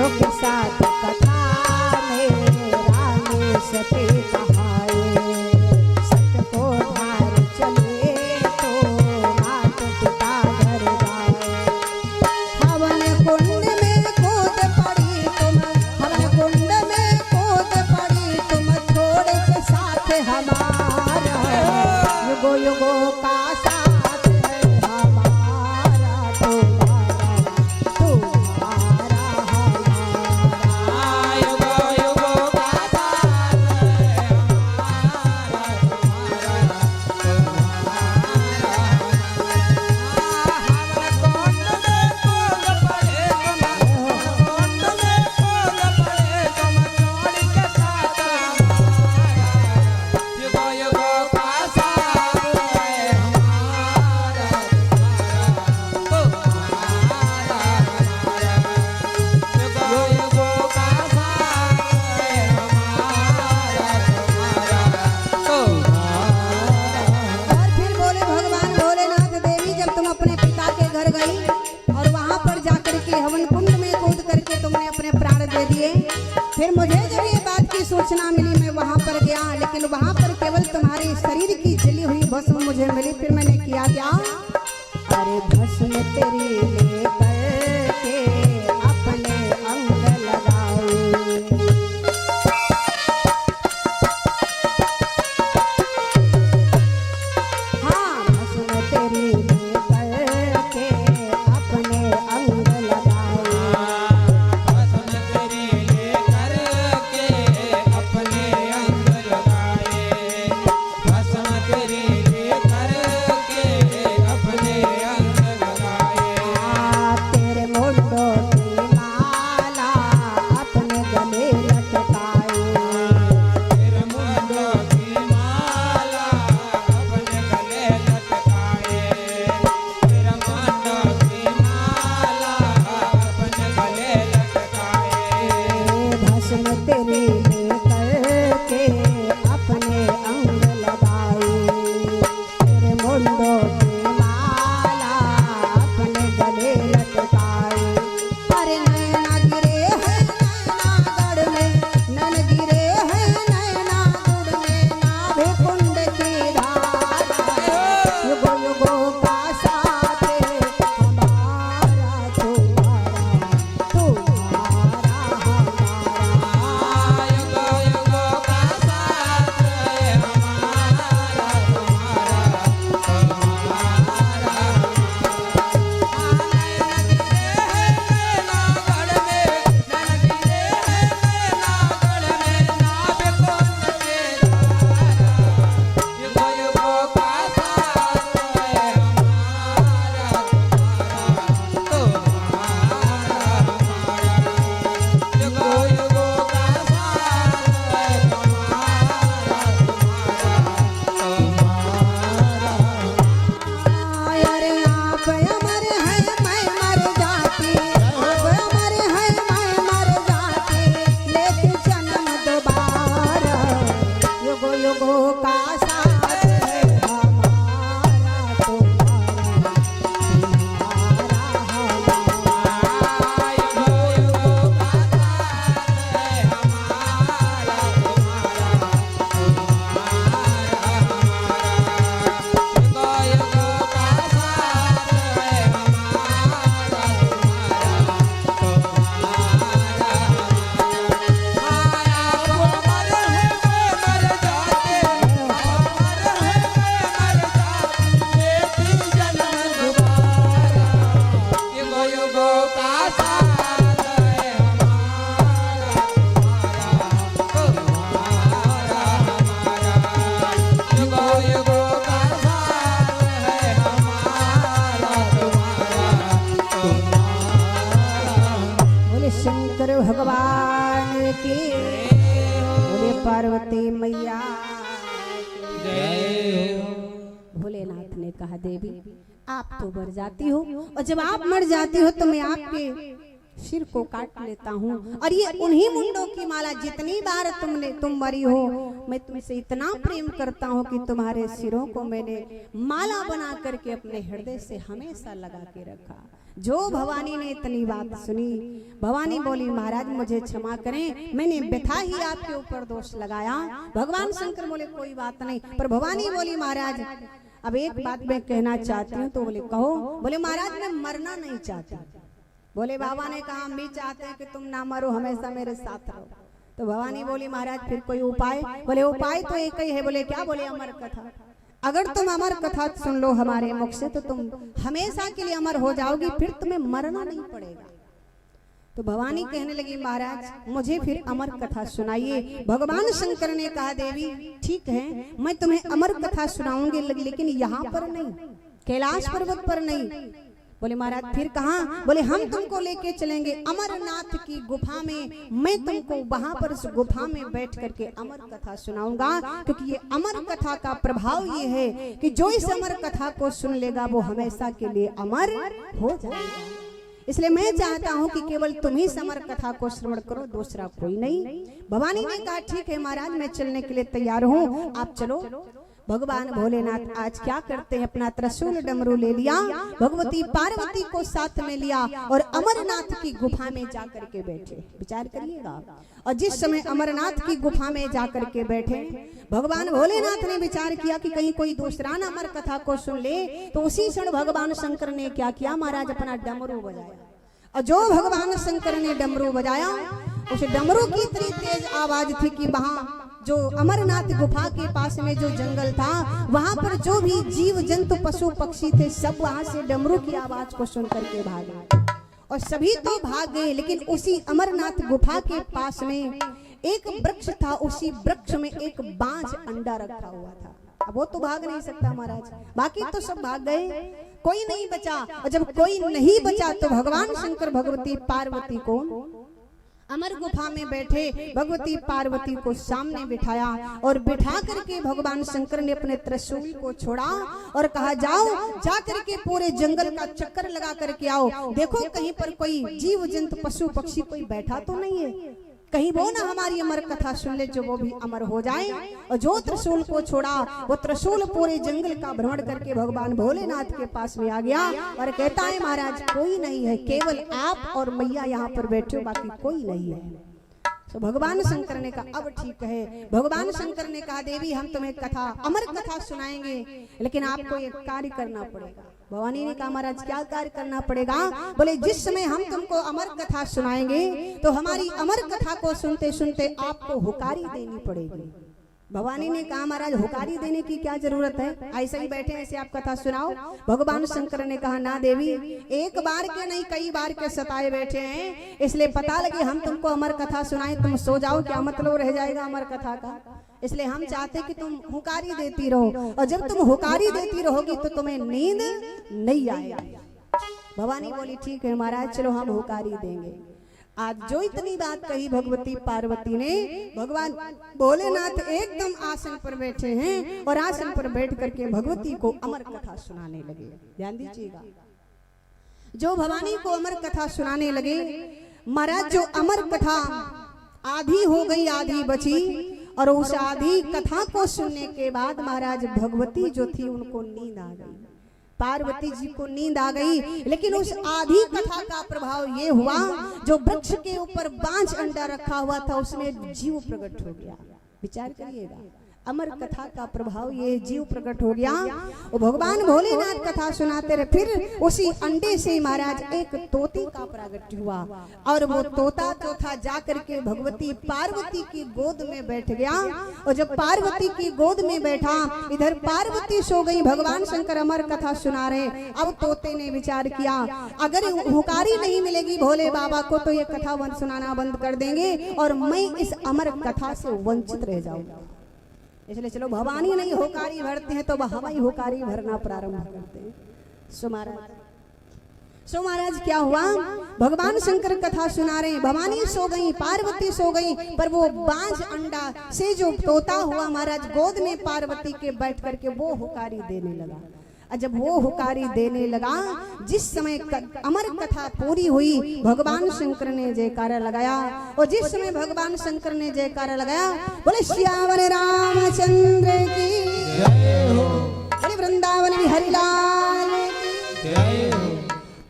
सखियों के साथ कथा में राम सती कहाए सत्य को धार चले तो मात पिता घर जाए हवन कुंड में कूद पड़ी तुम हवन कुंड में कूद पड़ी तुम छोड़ के साथ हमारा युगो युगो का साथ है हमारा तुम्हारा हमारा युगो युगो का साथ है और फिर बोले भगवान भोलेनाथ देवी जब तुम अपने पिता के घर गई और वहां पर जाकर के हवन कुंड में कूद करके तुमने अपने प्राण दे दिए फिर मुझे जब ये बात की सूचना मिली मैं वहां पर गया लेकिन वहां पर केवल तुम्हारे शरीर की जली हुई भस्म मुझे मिली फिर मैंने किया क्या अरे भस्म तेरी लेकर के अपने अंग लगाऊं हाँ भस्म तेरी लेकर के अपने अंग लगाऊं तेरे मुंडों की माला अपने गले लटकाए भस्म तेरी लेकर के अपने अंग लगाए तेरे मुंडों की माला अपने गले लटकाए अरे नैना गिरे हैं नैनागढ़ में नैन गिरे हैं नैनागढ़ में नाभि कुंड की धारा युगो युगो का साथ हमारा तुम्हारा अरे आप अमर हैं मैं मर जाती आप अमर हैं मैं मर जाती लेती जन्म दोबारा युगो युगो का साथ है हमारा तुम्हारा बोले शंकर भगवान की बोले पार्वती मैया भोलेनाथ ने कहा देवी आप तो मर जाती हो और जब आप मर जाती हो तो मैं आपके सिर को काट लेता हूँ और ये उन्हीं मुंडों की माला जितनी बार तुम मरी हो मैं तुमसे इतना प्रेम करता हूँ कि तुम्हारे सिरों को मैंने माला बना करके अपने हृदय से हमेशा लगा के रखा। जो भवानी ने इतनी बात सुनी, भवानी बोली महाराज मुझे क्षमा करें, मैंने व्यथा ही आपके ऊपर दोष लगाया। भगवान शंकर बोले कोई बात नहीं, पर भवानी बोली महाराज अब एक बात मैं कहना चाहती हूँ। तो बोले कहो। बोले महाराज मैं मरना नहीं चाहती। बोले बाबा ने कहा हम भी चाहते हैं कि तुम ना मरो, हमेशा मेरे साथ रहो। तो भवानी बोली महाराज फिर कोई उपाय? बोले उपाय तो एक ही है। बोले क्या? बोले अमर कथा। अगर तुम अमर कथा सुन लो हमारे मुख से तो तुम हमेशा के लिए अमर हो जाओगी, फिर तुम्हें मरना नहीं पड़ेगा। तो भवानी कहने लगी महाराज मुझे फिर अमर कथा सुनाइए। भगवान शंकर ने कहा देवी ठीक है मैं तुम्हें अमर कथा सुनाऊंगी, लेकिन यहाँ पर नहीं, कैलाश पर्वत पर नहीं। बोले महाराज फिर कहाँ? बोले हम तुमको लेके चलेंगे अमरनाथ की गुफा में, मैं तुमको वहां पर उस गुफा में बैठ करके अमर कथा सुनाऊंगा, क्योंकि ये अमर कथा का प्रभाव ये है कि जो इस अमर कथा को सुन लेगा वो हमेशा के लिए अमर हो जाएगा। इसलिए मैं चाहता हूँ कि केवल तुम ही समर कथा को श्रवण करो, दूसरा कोई नहीं। भवानी ने कहा ठीक है महाराज मैं चलने के लिए तैयार हूँ, आप चलो। भगवान भोलेनाथ आज क्या करते हैं, अपना त्रिशूल डमरू ले लिया, भगवती पार्वती को साथ में लिया और अमरनाथ की गुफा में जाकर के बैठे। विचार करिएगा। और जिस समय अमरनाथ की गुफा में जाकर के बैठे, भगवान भोलेनाथ ने विचार किया कि कहीं कोई दूसरा ना अमर कथा को सुन ले। तो उसी क्षण भगवान शंकर ने क्या किया महाराज, अपना डमरू बजाया। और जो भगवान शंकर ने डमरू बजाया, उस डमरू की इतनी तेज आवाज थी कि वहां जो अमरनाथ गुफा के पास में जो जंगल था, वहां पर जो भी जीव जंतु पशु पक्षी थे सब वहां से डमरू की आवाज को सुन करके भागे। और सभी तो भाग गए, लेकिन उसी अमरनाथ गुफा के पास में एक वृक्ष था, उसी वृक्ष में एक बांझ अंडा रखा हुआ था। अब वो तो भाग नहीं सकता महाराज, बाकी तो सब भाग गए, कोई नहीं बचा। और जब कोई नहीं बचा तो भगवान शंकर भगवती पार्वती को अमर गुफा में बैठे भगवती पार्वती को सामने बिठाया और बिठा करके भगवान शंकर ने अपने त्रिशूल को छोड़ा और कहा जाओ जा करके पूरे जंगल का चक्कर लगा करके आओ, देखो कहीं पर कोई जीव जंतु पशु पक्षी कोई बैठा तो नहीं है, कहीं वो ना हमारी अमर कथा सुन ले, जो वो भी अमर हो जाए। और जो त्रिशूल को छोड़ा वो त्रिशूल पूरे जंगल का भ्रमण करके भगवान भोलेनाथ के पास में आ गया और कहता है महाराज कोई नहीं है, केवल आप और मैया यहाँ पर बैठे हो, बाकी कोई नहीं है। तो भगवान शंकर ने कहा अब ठीक है। भगवान शंकर ने कहा देवी हम तुम्हें कथा अमर कथा सुनाएंगे, लेकिन आपको एक कार्य करना पड़ेगा। भवानी ने कहा महाराज क्या कार्य करना पड़ेगा? बोले जिस समय हम तुमको अमर कथा सुनाएंगे तो हमारी अमर कथा को सुनते सुनते आपको हुकारी देनी पड़ेगी। भवानी ने कहा महाराज हुकारी देने की क्या जरूरत है, ऐसे ही बैठे ऐसे आप कथा सुनाओ। भगवान शंकर ने कहा ना देवी, एक बार के नहीं कई बार के सताए बैठे हैं, इसलिए पता लगे हम तुमको अमर कथा सुनाए तुम सो जाओ, क्या मतलब रह जाएगा अमर कथा का। इसलिए हम चाहते कि तुम हुकारी देती रहो, और जब तुम हुकारी देती रहोगी तो तुम्हें नींद नहीं आएगी। भवानी बोली ठीक है महाराज चलो हम हुकारी देंगे। आज जो इतनी बात कही भगवती पार्वती ने, भगवान भोलेनाथ एकदम आसन पर बैठे हैं और आसन पर बैठ करके भगवती को अमर कथा सुनाने लगे। ध्यान दीजिएगा, जो भवानी को अमर कथा सुनाने लगे महाराज, जो अमर कथा आधी हो गई आधी बची, और उस आधी कथा को सुनने के बाद महाराज भगवती जो थी उनको नींद आ गई, पार्वती जी को नींद आ गई। लेकिन उस आधी कथा का प्रभाव ये हुआ, जो वृक्ष के ऊपर बांझ अंडा रखा हुआ था उसमें जीव प्रकट हो गया। विचार करिएगा, अमर कथा का प्रभाव ये जीव प्रकट हो गया। और भगवान भोलेनाथ कथा सुनाते रहे, फिर उसी अंडे से महाराज एक तोते का प्रकट हुआ, और वो तोता जो था जाकर के भगवती पार्वती की गोद में बैठ गया। और जब पार्वती की गोद में बैठा, इधर पार्वती सो गई, भगवान शंकर अमर कथा सुना रहे। अब तोते ने विचार किया अगर हुकारी नहीं मिलेगी भोले बाबा को तो ये कथा सुनाना बंद कर देंगे और मैं इस अमर कथा से वंचित रह जाऊंगा। इसलिए चलो भवानी नहीं होकारी भरते हैं तो हम ही होकारी भरना प्रारंभ करते हैं। सो महाराज क्या हुआ, भगवान शंकर कथा सुना रहे, भवानी सो गई, पार्वती सो गई, पर वो बांझ अंडा से जो तोता हुआ महाराज गोद में पार्वती के बैठ करके वो हुकारी देने लगा। और जब वो हुकारी देने लगा, जिस समय अमर कथा पूरी हुई, भगवान शंकर ने जयकारा लगाया। और जिस समय भगवान शंकर ने जयकारा लगाया, बोले श्यावर रामचंद्र की जय हो, बोले वृंदावन बिहारी लाल की जय हो।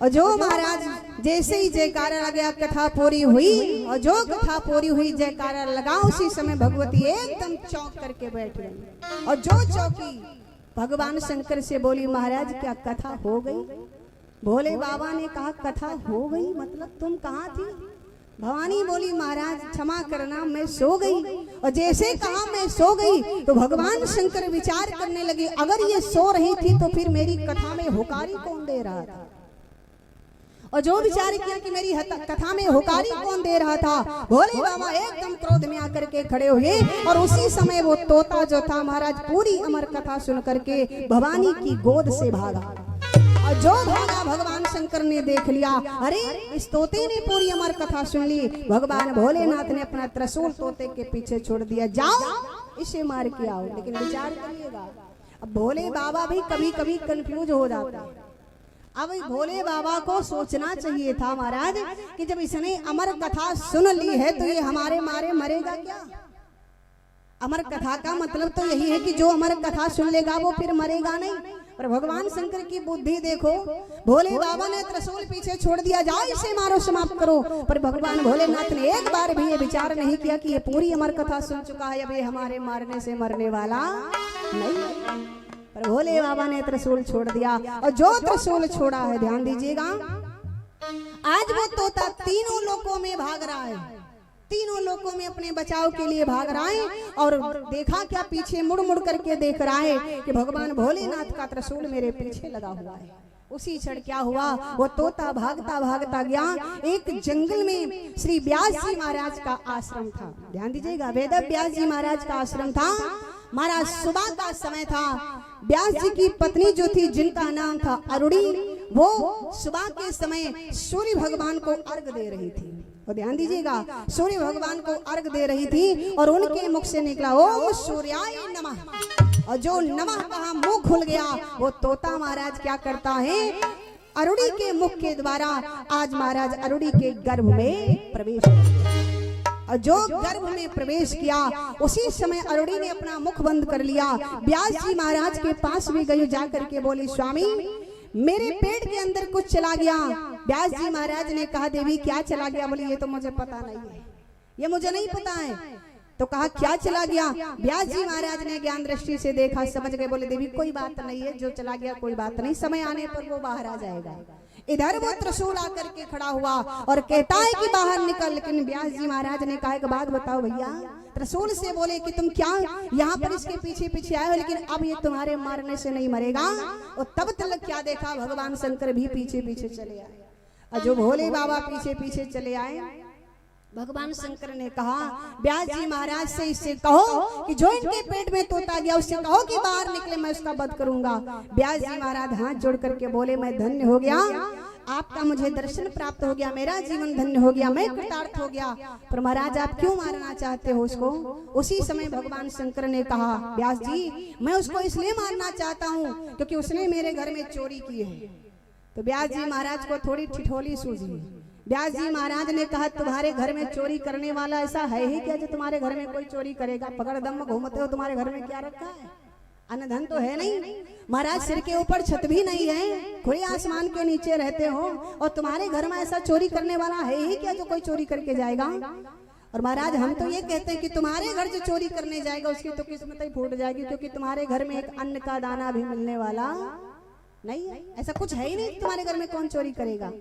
और जो महाराज जैसे ही जयकारा लगा, कथा पूरी हुई, और जो कथा पूरी हुई जयकारा लगा, उसी समय भगवती एकदम चौंक करके बैठ गई। और जो चौकी भगवान शंकर से बोली, महाराज क्या कथा हो गई? भोले बाबा ने कहा कथा हो गई मतलब तुम कहाँ थी? भवानी बोली, महाराज क्षमा करना, मैं सो गई। और जैसे कहा मैं सो गई, तो भगवान शंकर विचार करने लगे, अगर ये सो रही थी तो फिर मेरी कथा में हुकारी कौन दे रहा था? और जो विचार किया कि मेरी कथा में हुकारी कौन दे रहा था, भोले बाबा एकदम क्रोध में आकर के खड़े हुए। और उसी समय वो तोता जो था महाराज, पूरी अमर कथा सुन करके भवानी की गोद से भागा। और जो भागा, भगवान शंकर ने देख लिया, अरे इस तोते ने पूरी अमर कथा सुन ली। भगवान भोलेनाथ ने अपना त्रिशूल तोते के पीछे छोड़ दिया, जाओ इसे मार के आओ। लेकिन विचार करिएगा, अब भोले बाबा भी कभी कभी कंफ्यूज हो जाते हैं। अब भोले बाबा को सोचना चाहिए था महाराज कि जब इसने अमर कथा सुन ली है तो ये हमारे मारे मरेगा क्या? अमर कथा का मतलब तो यही है कि जो अमर कथा सुन लेगा वो फिर मरेगा नहीं। पर भगवान शंकर की बुद्धि देखो, भोले बाबा ने त्रिशूल पीछे छोड़ दिया, जाओ इसे मारो, समाप्त करो। पर भगवान भोलेनाथ ने एक बार भी ये विचार नहीं किया कि ये पूरी अमर कथा सुन चुका है, अब ये हमारे मारने से मरने वाला नहीं। पर भोले बाबा ने त्रिशूल छोड़ दिया। और जो त्रिशूल छोड़ा है, ध्यान दीजिएगा, आज वो तोता तीनों लोकों में भाग रहा है, तीनों लोकों में अपने बचाव के लिए भाग रहा है। और देखा क्या, पीछे मुड़ मुड़ करके देख रहा है कि भगवान भोलेनाथ का त्रिशूल मेरे पीछे लगा हुआ है। उसी क्षण क्या हुआ, वो तोता भागता भागता गया, एक जंगल में श्री व्यास जी महाराज का आश्रम था। ध्यान दीजिएगा, वेद व्यास जी महाराज का आश्रम था। महाराज सुबह का समय था। व्यास जी की पत्नी जो थी, जिनका नाम था अरुणी, वो सुबह के समय सूर्य भगवान को अर्घ दे रही थी। और ध्यान दीजिएगा, सूर्य भगवान को अर्घ दे रही थी और उनके मुख से निकला ओम सूर्याय नमः। और जो नमः कहा, मुंह खुल गया। वो तोता महाराज क्या करता है, अरुणी के मुख के द्वारा आज महाराज अरुणी के गर्भ में प्रवेश किया। और जो गर्भ में प्रवेश किया, उसी समय अरुणी ने अपना मुख बंद कर लिया। व्यास जी महाराज के पास भी गई, जाकर के बोली, स्वामी मेरे पेट के अंदर कुछ चला गया। व्यास जी महाराज ने कहा, देवी क्या चला गया? बोली, ये तो मुझे पता नहीं है, ये मुझे नहीं पता है। तो कहा क्या चला गया? व्यास जी महाराज ने ज्ञान दृष्टि से देखा, समझ गए, बोले देवी कोई बात नहीं है, जो चला गया कोई बात नहीं, समय आने पर वो बाहर आ जाएगा। इधर वो त्रिशूल आकर के खड़ा हुआ और कहता है कि बाहर निकल। लेकिन व्यास जी महाराज ने कहा, एक बात बताओ भैया, त्रिशूल से बोले कि तुम क्या यहाँ पर इसके पीछे पीछे आए हो, लेकिन अब ये तुम्हारे मारने से नहीं मरेगा। और तब तक क्या देखा, भगवान शंकर भी पीछे पीछे चले आए। और जो भोले बाबा पीछे पीछे चले आए, भगवान शंकर ने कहा व्यास जी महाराज से, इससे कहो कि जो इनके पेट में तोता गया, उससे कहो कि बाहर निकले, मैं उसका वध करूंगा। व्यास जी महाराज हाथ जोड़ करके बोले, मैं धन्य हो गया, आपका मुझे दर्शन प्राप्त हो गया, मेरा जीवन धन्य हो गया, मैं कृतार्थ हो गया। पर महाराज आप क्यों मारना चाहते हो उसको? उसी समय भगवान शंकर ने कहा, व्यास जी मैं उसको इसलिए मारना चाहता हूँ क्योंकि उसने मेरे घर में चोरी की है। तो व्यास जी महाराज को थोड़ी ठिठोली सूझी। व्यास जी महाराज ने कहा, तुम्हारे घर में चोरी करने वाला ऐसा है ही क्या जो तुम्हारे घर में कोई चोरी करेगा? पकड़ दम घूमते हो, तुम्हारे घर में क्या रखा है? अन्न धन तो है नहीं। महाराज सिर के ऊपर छत भी नहीं है, खुले आसमान के नीचे रहते हो, और तुम्हारे घर में ऐसा चोरी करने वाला है ही क्या जो कोई चोरी करके जाएगा? और महाराज हम तो ये कहते हैं कि तुम्हारे घर जो चोरी करने जाएगा उसकी तो किस्मत ही फूट जाएगी, क्योंकि तुम्हारे घर में एक अन्न का दाना भी मिलने वाला नहीं है। ऐसा कुछ है ही नहीं, तुम्हारे घर में कौन चोरी करेगा?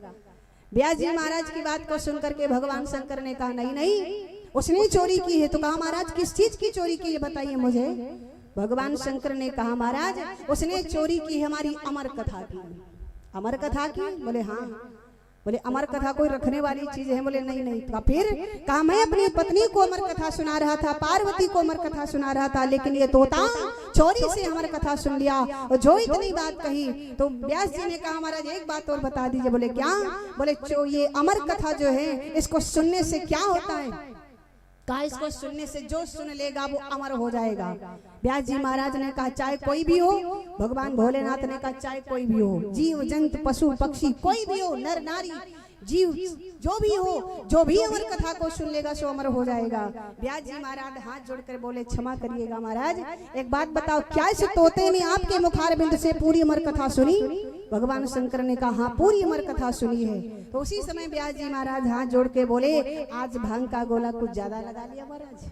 व्यास जी महाराज की बात को सुनकर के भगवान शंकर ने कहा, नहीं नहीं, उसने चोरी की है। तो कहा, महाराज किस चीज की चोरी की है बताइए मुझे। भगवान शंकर ने कहा, महाराज उसने चोरी की हमारी अमर कथा की। अमर कथा की? बोले हाँ। बोले अमर कथा कोई रखने वाली चीज है? बोले नहीं नहीं। तो फिर कहा, मैं अपनी पत्नी को अमर कथा सुना रहा था, पार्वती को अमर कथा सुना रहा था, लेकिन ये तोता चोरी से अमर कथा सुन लिया। और जो इतनी बात कही तो व्यास जी ने कहा, महाराज एक बात और बता दीजिए। बोले क्या? बोले ये अमर कथा जो है इसको सुनने से क्या होता है? कहा इसको सुनने से जो सुन लेगा वो अमर हो जाएगा। व्यास जी महाराज ने कहा चाहे कोई भी हो, भगवान भोलेनाथ ने कहा चाहे कोई भी हो, जीव जंतु पशु पक्षी कोई भी हो, नर नारी जीव जो भी हो, जो भी अमर कथा को सुन लेगा सो अमर हो जाएगा। व्यास जी महाराज हाथ जोड़कर बोले क्षमा करिएगा महाराज, एक बात बताओ क्या इस तोते ने आपके मुखार बिंद से पूरी अमर कथा सुनी? भगवान शंकर ने कहा हाँ पूरी अमर कथा सुनी है। तो उसी समय व्यास जी महाराज हाथ जोड़ के बोले आज भांग का गोला कुछ ज्यादा लगा लिया महाराज।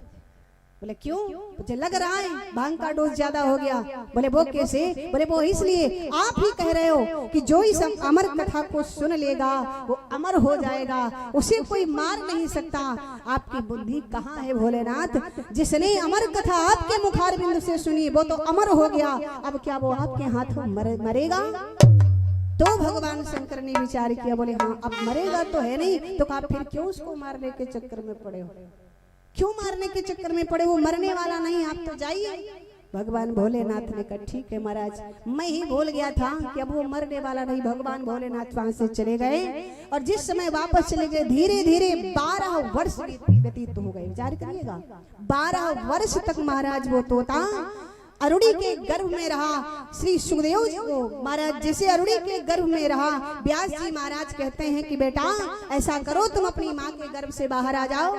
बोले क्यों? मुझे लग रहा है भांग का डोज ज्यादा हो गया। बोले वो कैसे? बोले वो इसलिए आप ही कह रहे हो कि जो इस अमर कथा को सुन लेगा वो अमर हो जाएगा, उसे कोई मार नहीं सकता। आपकी बुद्धि कहाँ है भोलेनाथ? जिसने अमर कथा आपके मुखार बिंदु से सुनी वो तो अमर हो गया, अब क्या वो आपके हाथों मरेगा? तो भगवान शंकर ने विचार किया, बोले हाँ अब मरेगा तो है नहीं, तो कहा फिर क्यों उसको मारने के चक्कर में पड़े हो? क्यों मारने के चक्कर में पड़े? वो मरने वाला नहीं, आप तो जाइए। भगवान भोलेनाथ ने कहा ठीक है महाराज, मैं ही भूल गया था कि अब वो मरने वाला नहीं। भगवान भोलेनाथ वहां से चले गए और जिस समय वापस चले गए धीरे धीरे 12 वर्ष व्यतीत हो गए। विचार करिएगा 12 वर्ष तक महाराज वो तोता अरुणी के गर्भ में रहा। श्री सुखदेव जी को महाराज जैसे अरुणी के गर्भ में रहा, व्यास जी महाराज कहते हैं कि बेटा ऐसा करो तुम अपनी माँ के गर्भ से बाहर आ जाओ।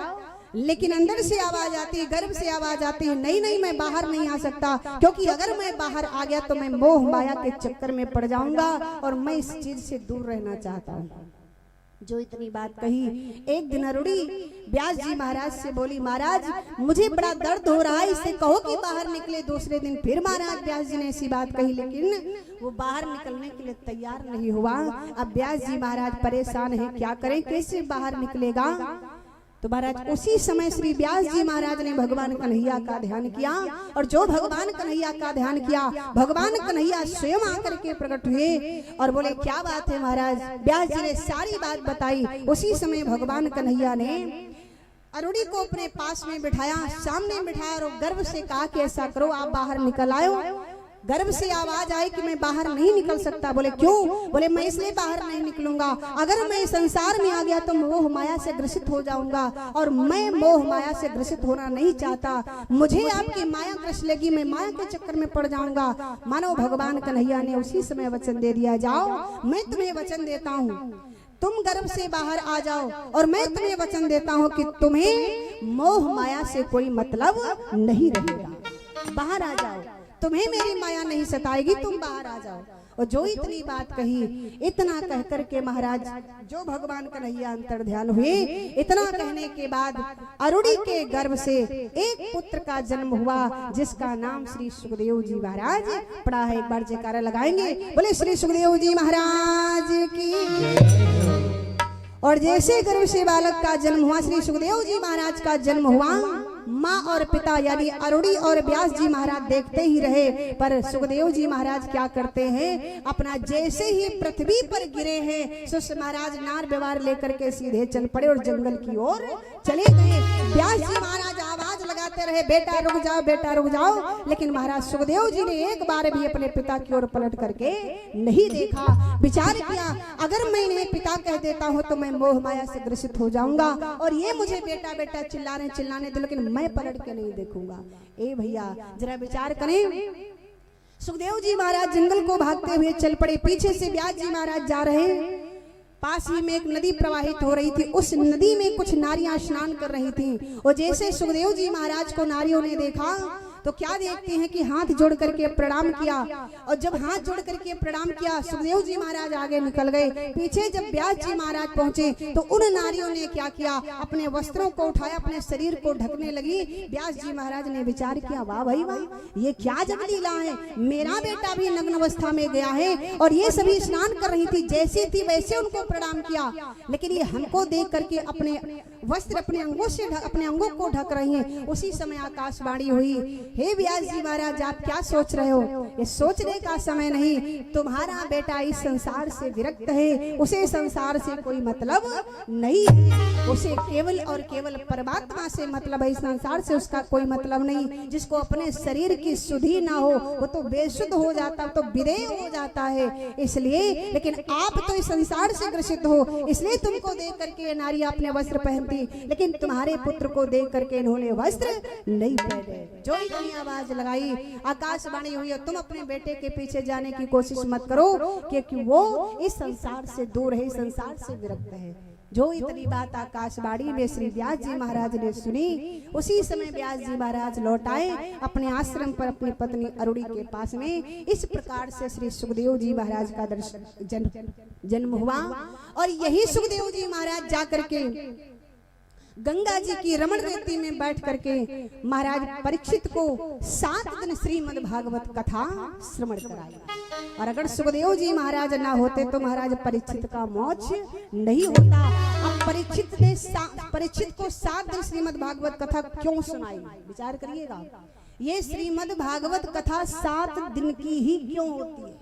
लेकिन अंदर से आवाज आती है, गर्भ से आवाज आती है, नहीं नहीं मैं बाहर नहीं आ सकता, क्योंकि अगर मैं बाहर आ गया तो मैं मोह माया के चक्कर में पड़ जाऊंगा और मैं इस चीज से दूर रहना चाहता हूँ। जो इतनी बात कही, एक दिन अरुणी व्यास जी महाराज से बोली महाराज मुझे बड़ा दर्द हो रहा है, इससे कहो कि बाहर निकले। दूसरे दिन फिर महाराज व्यास जी ने ऐसी बात कही, लेकिन वो बाहर निकलने के लिए तैयार नहीं हुआ। अब व्यास जी महाराज परेशान है, क्या करें, कैसे बाहर निकलेगा? तो महाराज उसी समय श्री व्यास जी महाराज ने भगवान कन्हैया का ध्यान किया और जो भगवान कन्हैया का ध्यान किया भगवान कन्हैया स्वयं आकर के प्रकट हुए और बोले क्या बात है महाराज? व्यास जी ने सारी बात बताई। उसी समय भगवान कन्हैया ने अरुणी को अपने पास में बिठाया, सामने बिठाया और गर्भ से कहा कि ऐसा करो आप बाहर निकल आयो। गर्भ से आवाज आई कि मैं बाहर नहीं निकल सकता। बोले क्यों? बोले मैं इसलिए बाहर नहीं निकलूंगा, अगर मैं संसार में आ गया तो मोह माया से ग्रसित हो जाऊंगा और मैं मोह माया से ग्रसित होना नहीं चाहता। मुझे आपकी माया ग्रस लेगी, मैं माया के चक्कर में पड़ जाऊंगा। मानो भगवान कन्हैया ने उसी समय वचन दे दिया, जाओ मैं तुम्हें वचन देता हूँ तुम गर्भ से बाहर आ जाओ और मैं तुम्हें वचन देता हूँ कि तुम्हें मोह माया से कोई मतलब नहीं रहेगा। बाहर आ जाओ, तुम्हें मेरी माया नहीं सताएगी, तुम बाहर आ जाओ। और जो इतनी बात कही, इतना कह करके महाराज जो भगवान कन्हैया अंतर ध्यान हुए, इतना कहने के बाद अरुणी के गर्भ से एक पुत्र का जन्म हुआ जिसका नाम श्री सुखदेव जी महाराज पड़ा है। एक बार जयकारा लगाएंगे, बोले श्री सुखदेव जी महाराज की। और जैसे गर्भ से बालक का जन्म हुआ, श्री सुखदेव जी महाराज का जन्म हुआ, माँ और पिता यानी अरुणी और व्यास जी महाराज देखते ही रहे। पर सुखदेव जी महाराज क्या करते हैं, अपना जैसे ही पृथ्वी पर गिरे हैं सुस महाराज नार व्यवहार लेकर के सीधे चल पड़े और जंगल की ओर चले गए। व्यास जी महाराज आवाज लगाते रहे, बेटा रुक जाओ, बेटा रुक जाओ, लेकिन महाराज सुखदेव जी ने एक बार भी अपने पिता की ओर पलट करके नहीं देखा। विचार किया अगर मैं इन्हें पिता कह देता हूँ तो मैं मोह माया से ग्रसित हो जाऊंगा और ये मुझे बेटा बेटा चिल्लाने दो, लेकिन मैं पलट के नहीं देखूंगा। ए भैया जरा विचार करें, सुखदेव जी महाराज जंगल को भागते हुए चल पड़े, पीछे से व्यास जी महाराज जा रहे हैं। पास ही में एक नदी प्रवाहित हो रही थी, उस नदी में कुछ नारियां स्नान कर रही थीं और जैसे सुखदेव जी महाराज को नारियों ने देखा तो क्या देखते हैं कि हाथ जोड़ करके प्रणाम किया और जब हाथ जोड़ करके प्रणाम किया सुखदेव जी महाराज आगे निकल गए। पीछे जब व्यास जी महाराज पहुंचे तो उन नारियों ने क्या किया, अपने वस्त्रों को उठाया, अपने शरीर को ढकने लगी। व्यास जी महाराज ने विचार किया, वाह भाई वाह, ये क्या जब लीला है, मेरा बेटा भी नग्न अवस्था में गया है और ये सभी स्नान कर रही थी, जैसी थी वैसे उनको प्रणाम किया, लेकिन ये हमको देख करके अपने वस्त्र अपने अंगों से अपने अंगों को ढक रही है। उसी समय आकाशवाणी हुई, हे व्यास जी महाराज आप क्या सोच रहे हो? ये सोचने का समय नहीं। तुम्हारा बेटा इस संसार से विरक्त है, उसे संसार से कोई मतलब नहीं है, उसे केवल और केवल परमात्मा से मतलब है। इस संसार से उसका कोई मतलब नहीं। जिसको अपने शरीर की सुधि ना हो वो तो बेशुद्ध हो जाता, तो विदेह हो जाता है। इसलिए लेकिन आप तो इस संसार से ग्रसित हो, इसलिए तुमको देख करके नारी अपने वस्त्र पहनती, लेकिन तुम्हारे पुत्र को देख करके इन्होंने वस्त्र नहीं पहने। जो इतनी आवाज लगाई, आकाशवाणी हुई, तुम अपने बेटे के पीछे जाने की कोशिश मत करो क्योंकि वो इस संसार से दूर है, संसार से विरक्त है। जो इतनी बात आकाशवाणी में श्री व्यास जी महाराज ने सुनी, उसी समय व्यास जी महाराज लौट आए अपने आश्रम पर अपनी पत्नी अरुणी के पास में। इस प्रकार से श्री सुखदेव जी महाराज का जन्म हुआ। और यही सुखदेव जी महाराज जाकर के गंगा जी की रमण रेती में बैठ करके महाराज परीक्षित को 7 दिन श्रीमद् भागवत कथा श्रवण कराई। और अगर सुखदेव जी महाराज ना होते तो महाराज परीक्षित का मोक्ष नहीं होता। अब परीक्षित को 7 दिन श्रीमद् भागवत कथा क्यों सुनाई? विचार करिएगा। ये श्रीमद् भागवत कथा 7 दिन की ही क्यों होती है?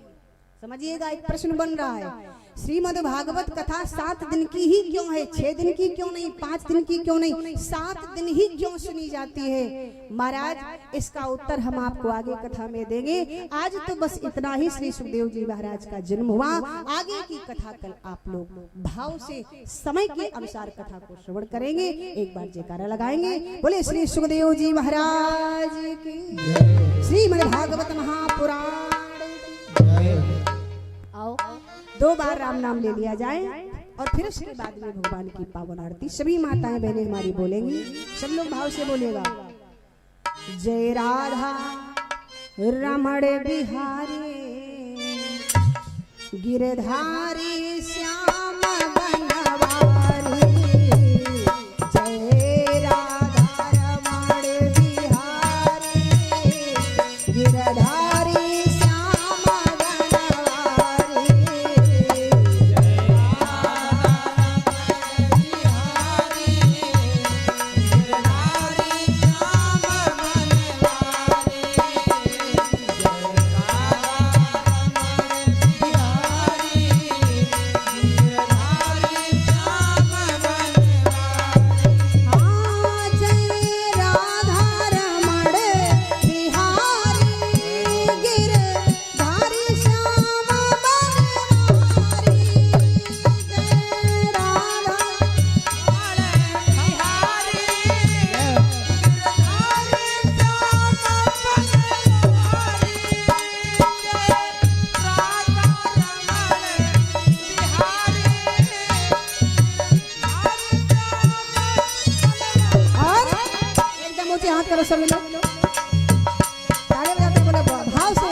समझिएगा, एक प्रश्न बन रहा है। श्रीमद् भागवत कथा 7 दिन की ही क्यों है? 6 दिन की क्यों नहीं? 5 दिन की क्यों नहीं? 7 दिन ही क्यों सुनी जाती है? महाराज इसका उत्तर हम आपको आगे कथा में देंगे। आज तो बस इतना ही श्री सुखदेव जी महाराज का जन्म हुआ। आगे की कथा कल आप लोग भाव से समय के अनुसार कथा को श्रवण करेंगे। एक बार जयकारा लगाएंगे, बोले श्री सुखदेव जी महाराज की। श्रीमद् भागवत महापुराण। आओ 2 बार राम नाम ले लिया जाए और फिर उसके बाद में भगवान की पावन आरती सभी माताएं बहनें हमारी बोलेंगी। सब लोग भाव से बोलेगा। जय राधा रमण बिहारी गिरधारी श्याम बनवारी। जय राधा रमण बिहारी गिरधारी करो सभी लोग। ताली बजाते बोले भाव से।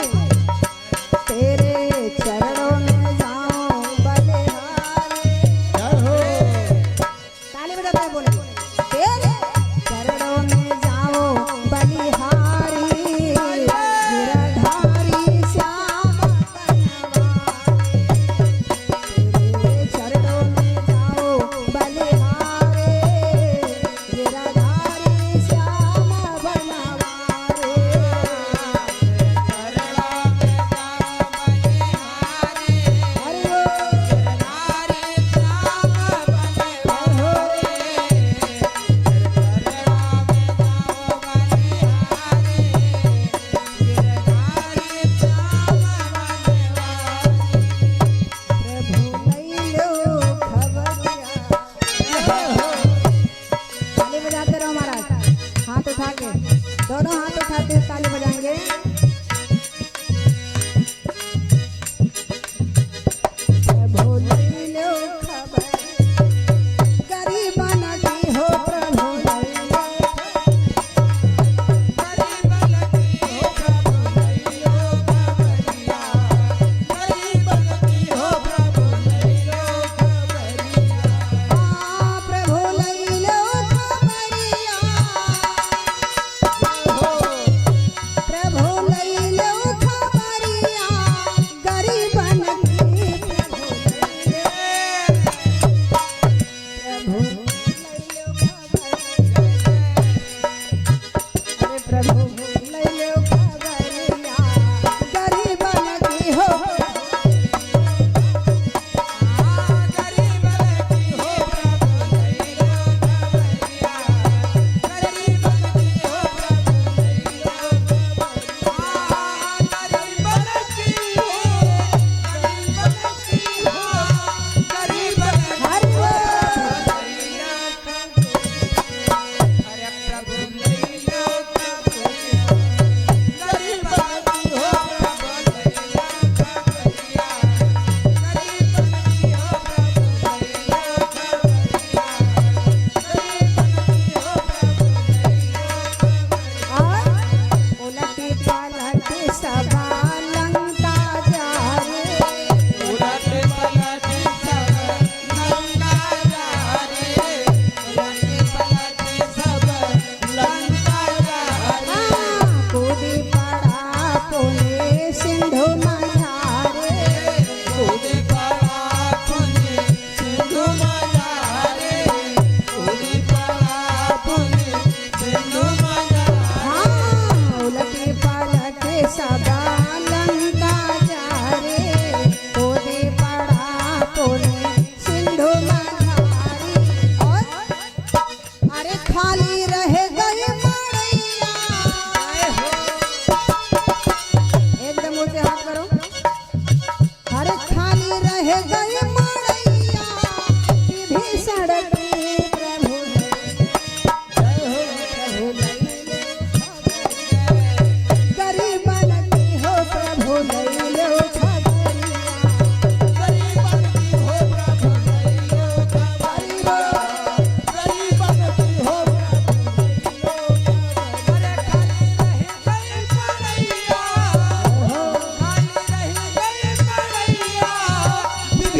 तेरे चरणों में जाऊं बलिहारी। ताली बजाते बोले तेरे चरणों में जाऊं बलिहारी गिरधारी श्याम तेरे चरणों में जाऊं बलिहारी गिरधारी श्याम बनवारी।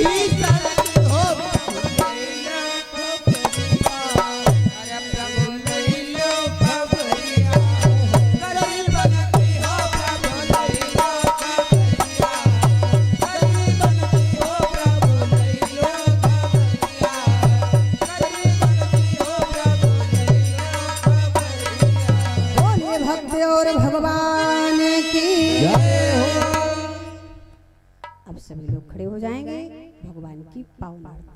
सड़ती हो प्रभु लैया खबरिया। अरे प्रभु लैया खबरिया। गरीब बनती हो प्रभु लैया खबरिया। गरीब बनती हो प्रभु लैया खबरिया। गरीब बनती हो प्रभु लैया खबरिया। बोलिए भक्त और भगवान की। अब सभी लोग खड़े हो जाएंगे, भगवान की पावन आरती।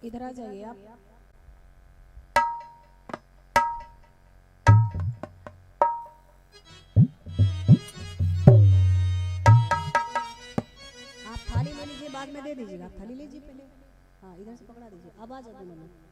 इधर आ जाइए आप। आप थाली ले लीजिए, बाद में दे दीजिएगा। आप थाली लीजिए पहले। हाँ, इधर से पकड़ा दीजिए। अब आ जाते मैंने।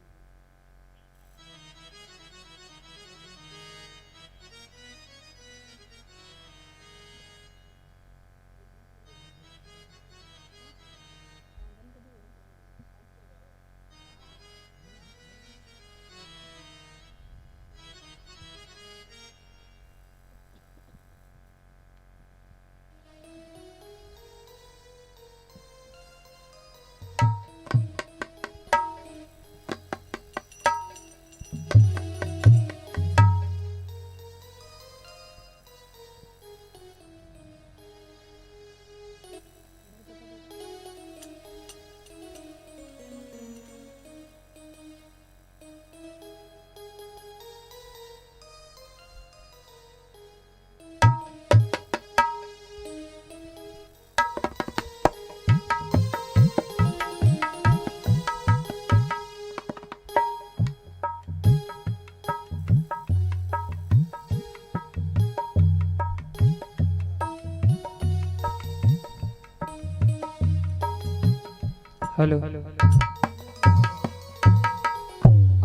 हेलो।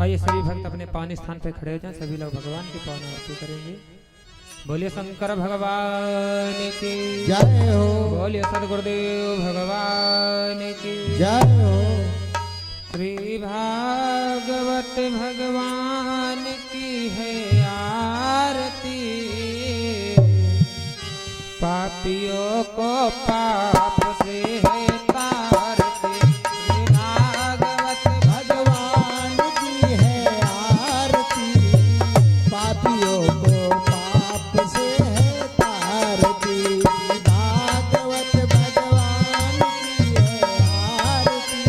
आइए सभी भक्त अपने पावन स्थान पे खड़े हो जाएं। सभी लोग भगवान की पावन आरती करेंगे। बोलिए शंकर भगवान की जय हो, बोलिए सदगुरुदेव भगवान की जय हो। श्री भागवत भगवान की है आरती, पापियों को पाप से है तारती। श्री भागवत भगवान की है आरती, पापियों को पाप से है तारती। भागवत भगवान की है आरती,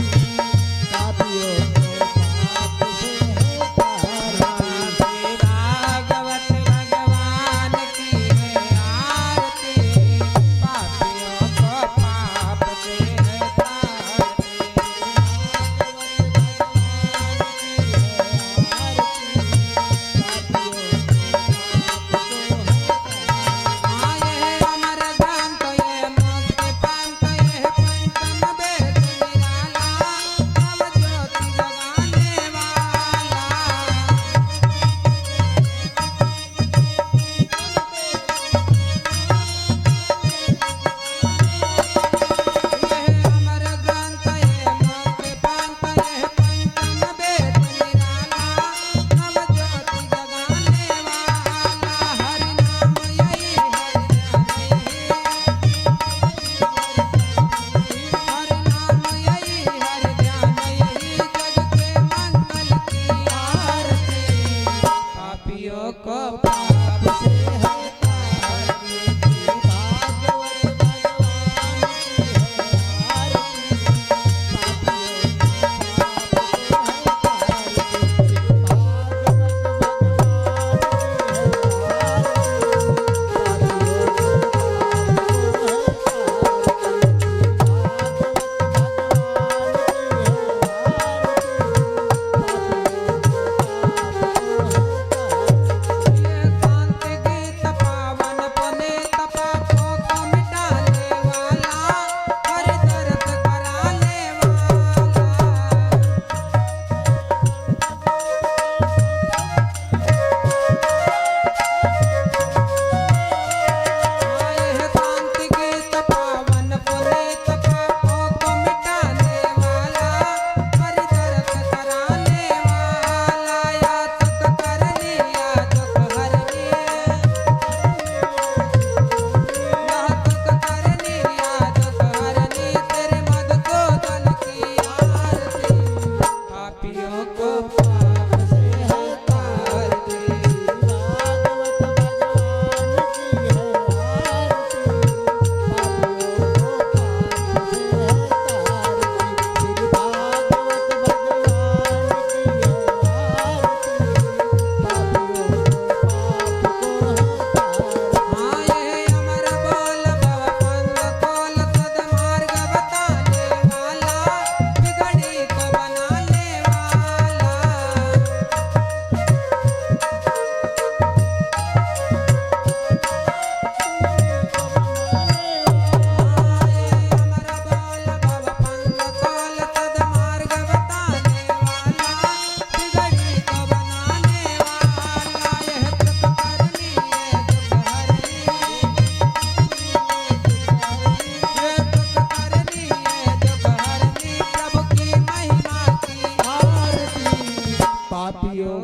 पापियों को पाप से है तारती। श्री भागवत भगवान की है आरती, पापियों को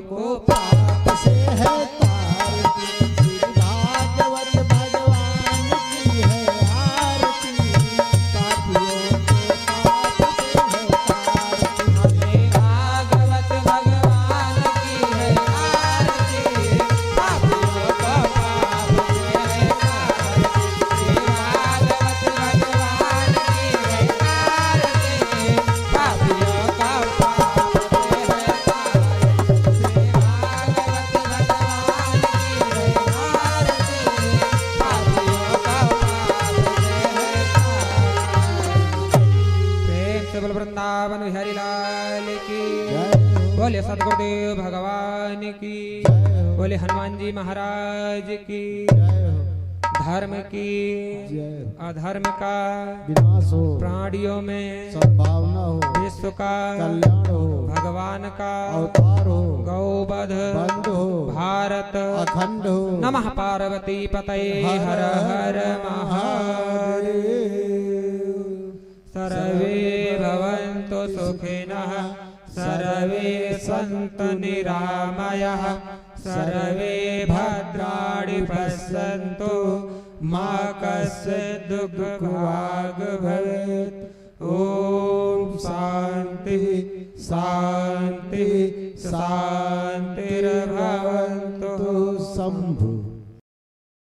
को पाप से है तारती। श्री भागवत भगवान की है आरती, पापियों को पाप से है तारती। भागवत भगवान की है आरती, पापियों को पाप से है तारती। भागवत भगवान की है आरती, पापियों का पाप से है तारती। भागवत भगवान की है आरती, पापियों का पाप से है तारती। प्रेम से बोल वृंदावन बिहारी लाल की, बोले सदगुरुदेव भगवान की, बोले हनुमान जी महाराज की। धर्म की अधर्म का विनाश हो, प्राणियों में सद्भावना हो, विश्व का कल्याण हो, भगवान का अवतार हो, गौवध बंद हो, भारत अखंड हो। नमः पार्वती पतये हर हर महादेव। सर्वे भवन्तु सुखिनः, सर्वे सन्तु निरामयाः, सर्वे भद्राणि पश्यन्तु, मा कश्चित् दुःखभाग् भवेत्। ॐ शान्ति शान्ति शान्तिर्भवन्तु। शंभु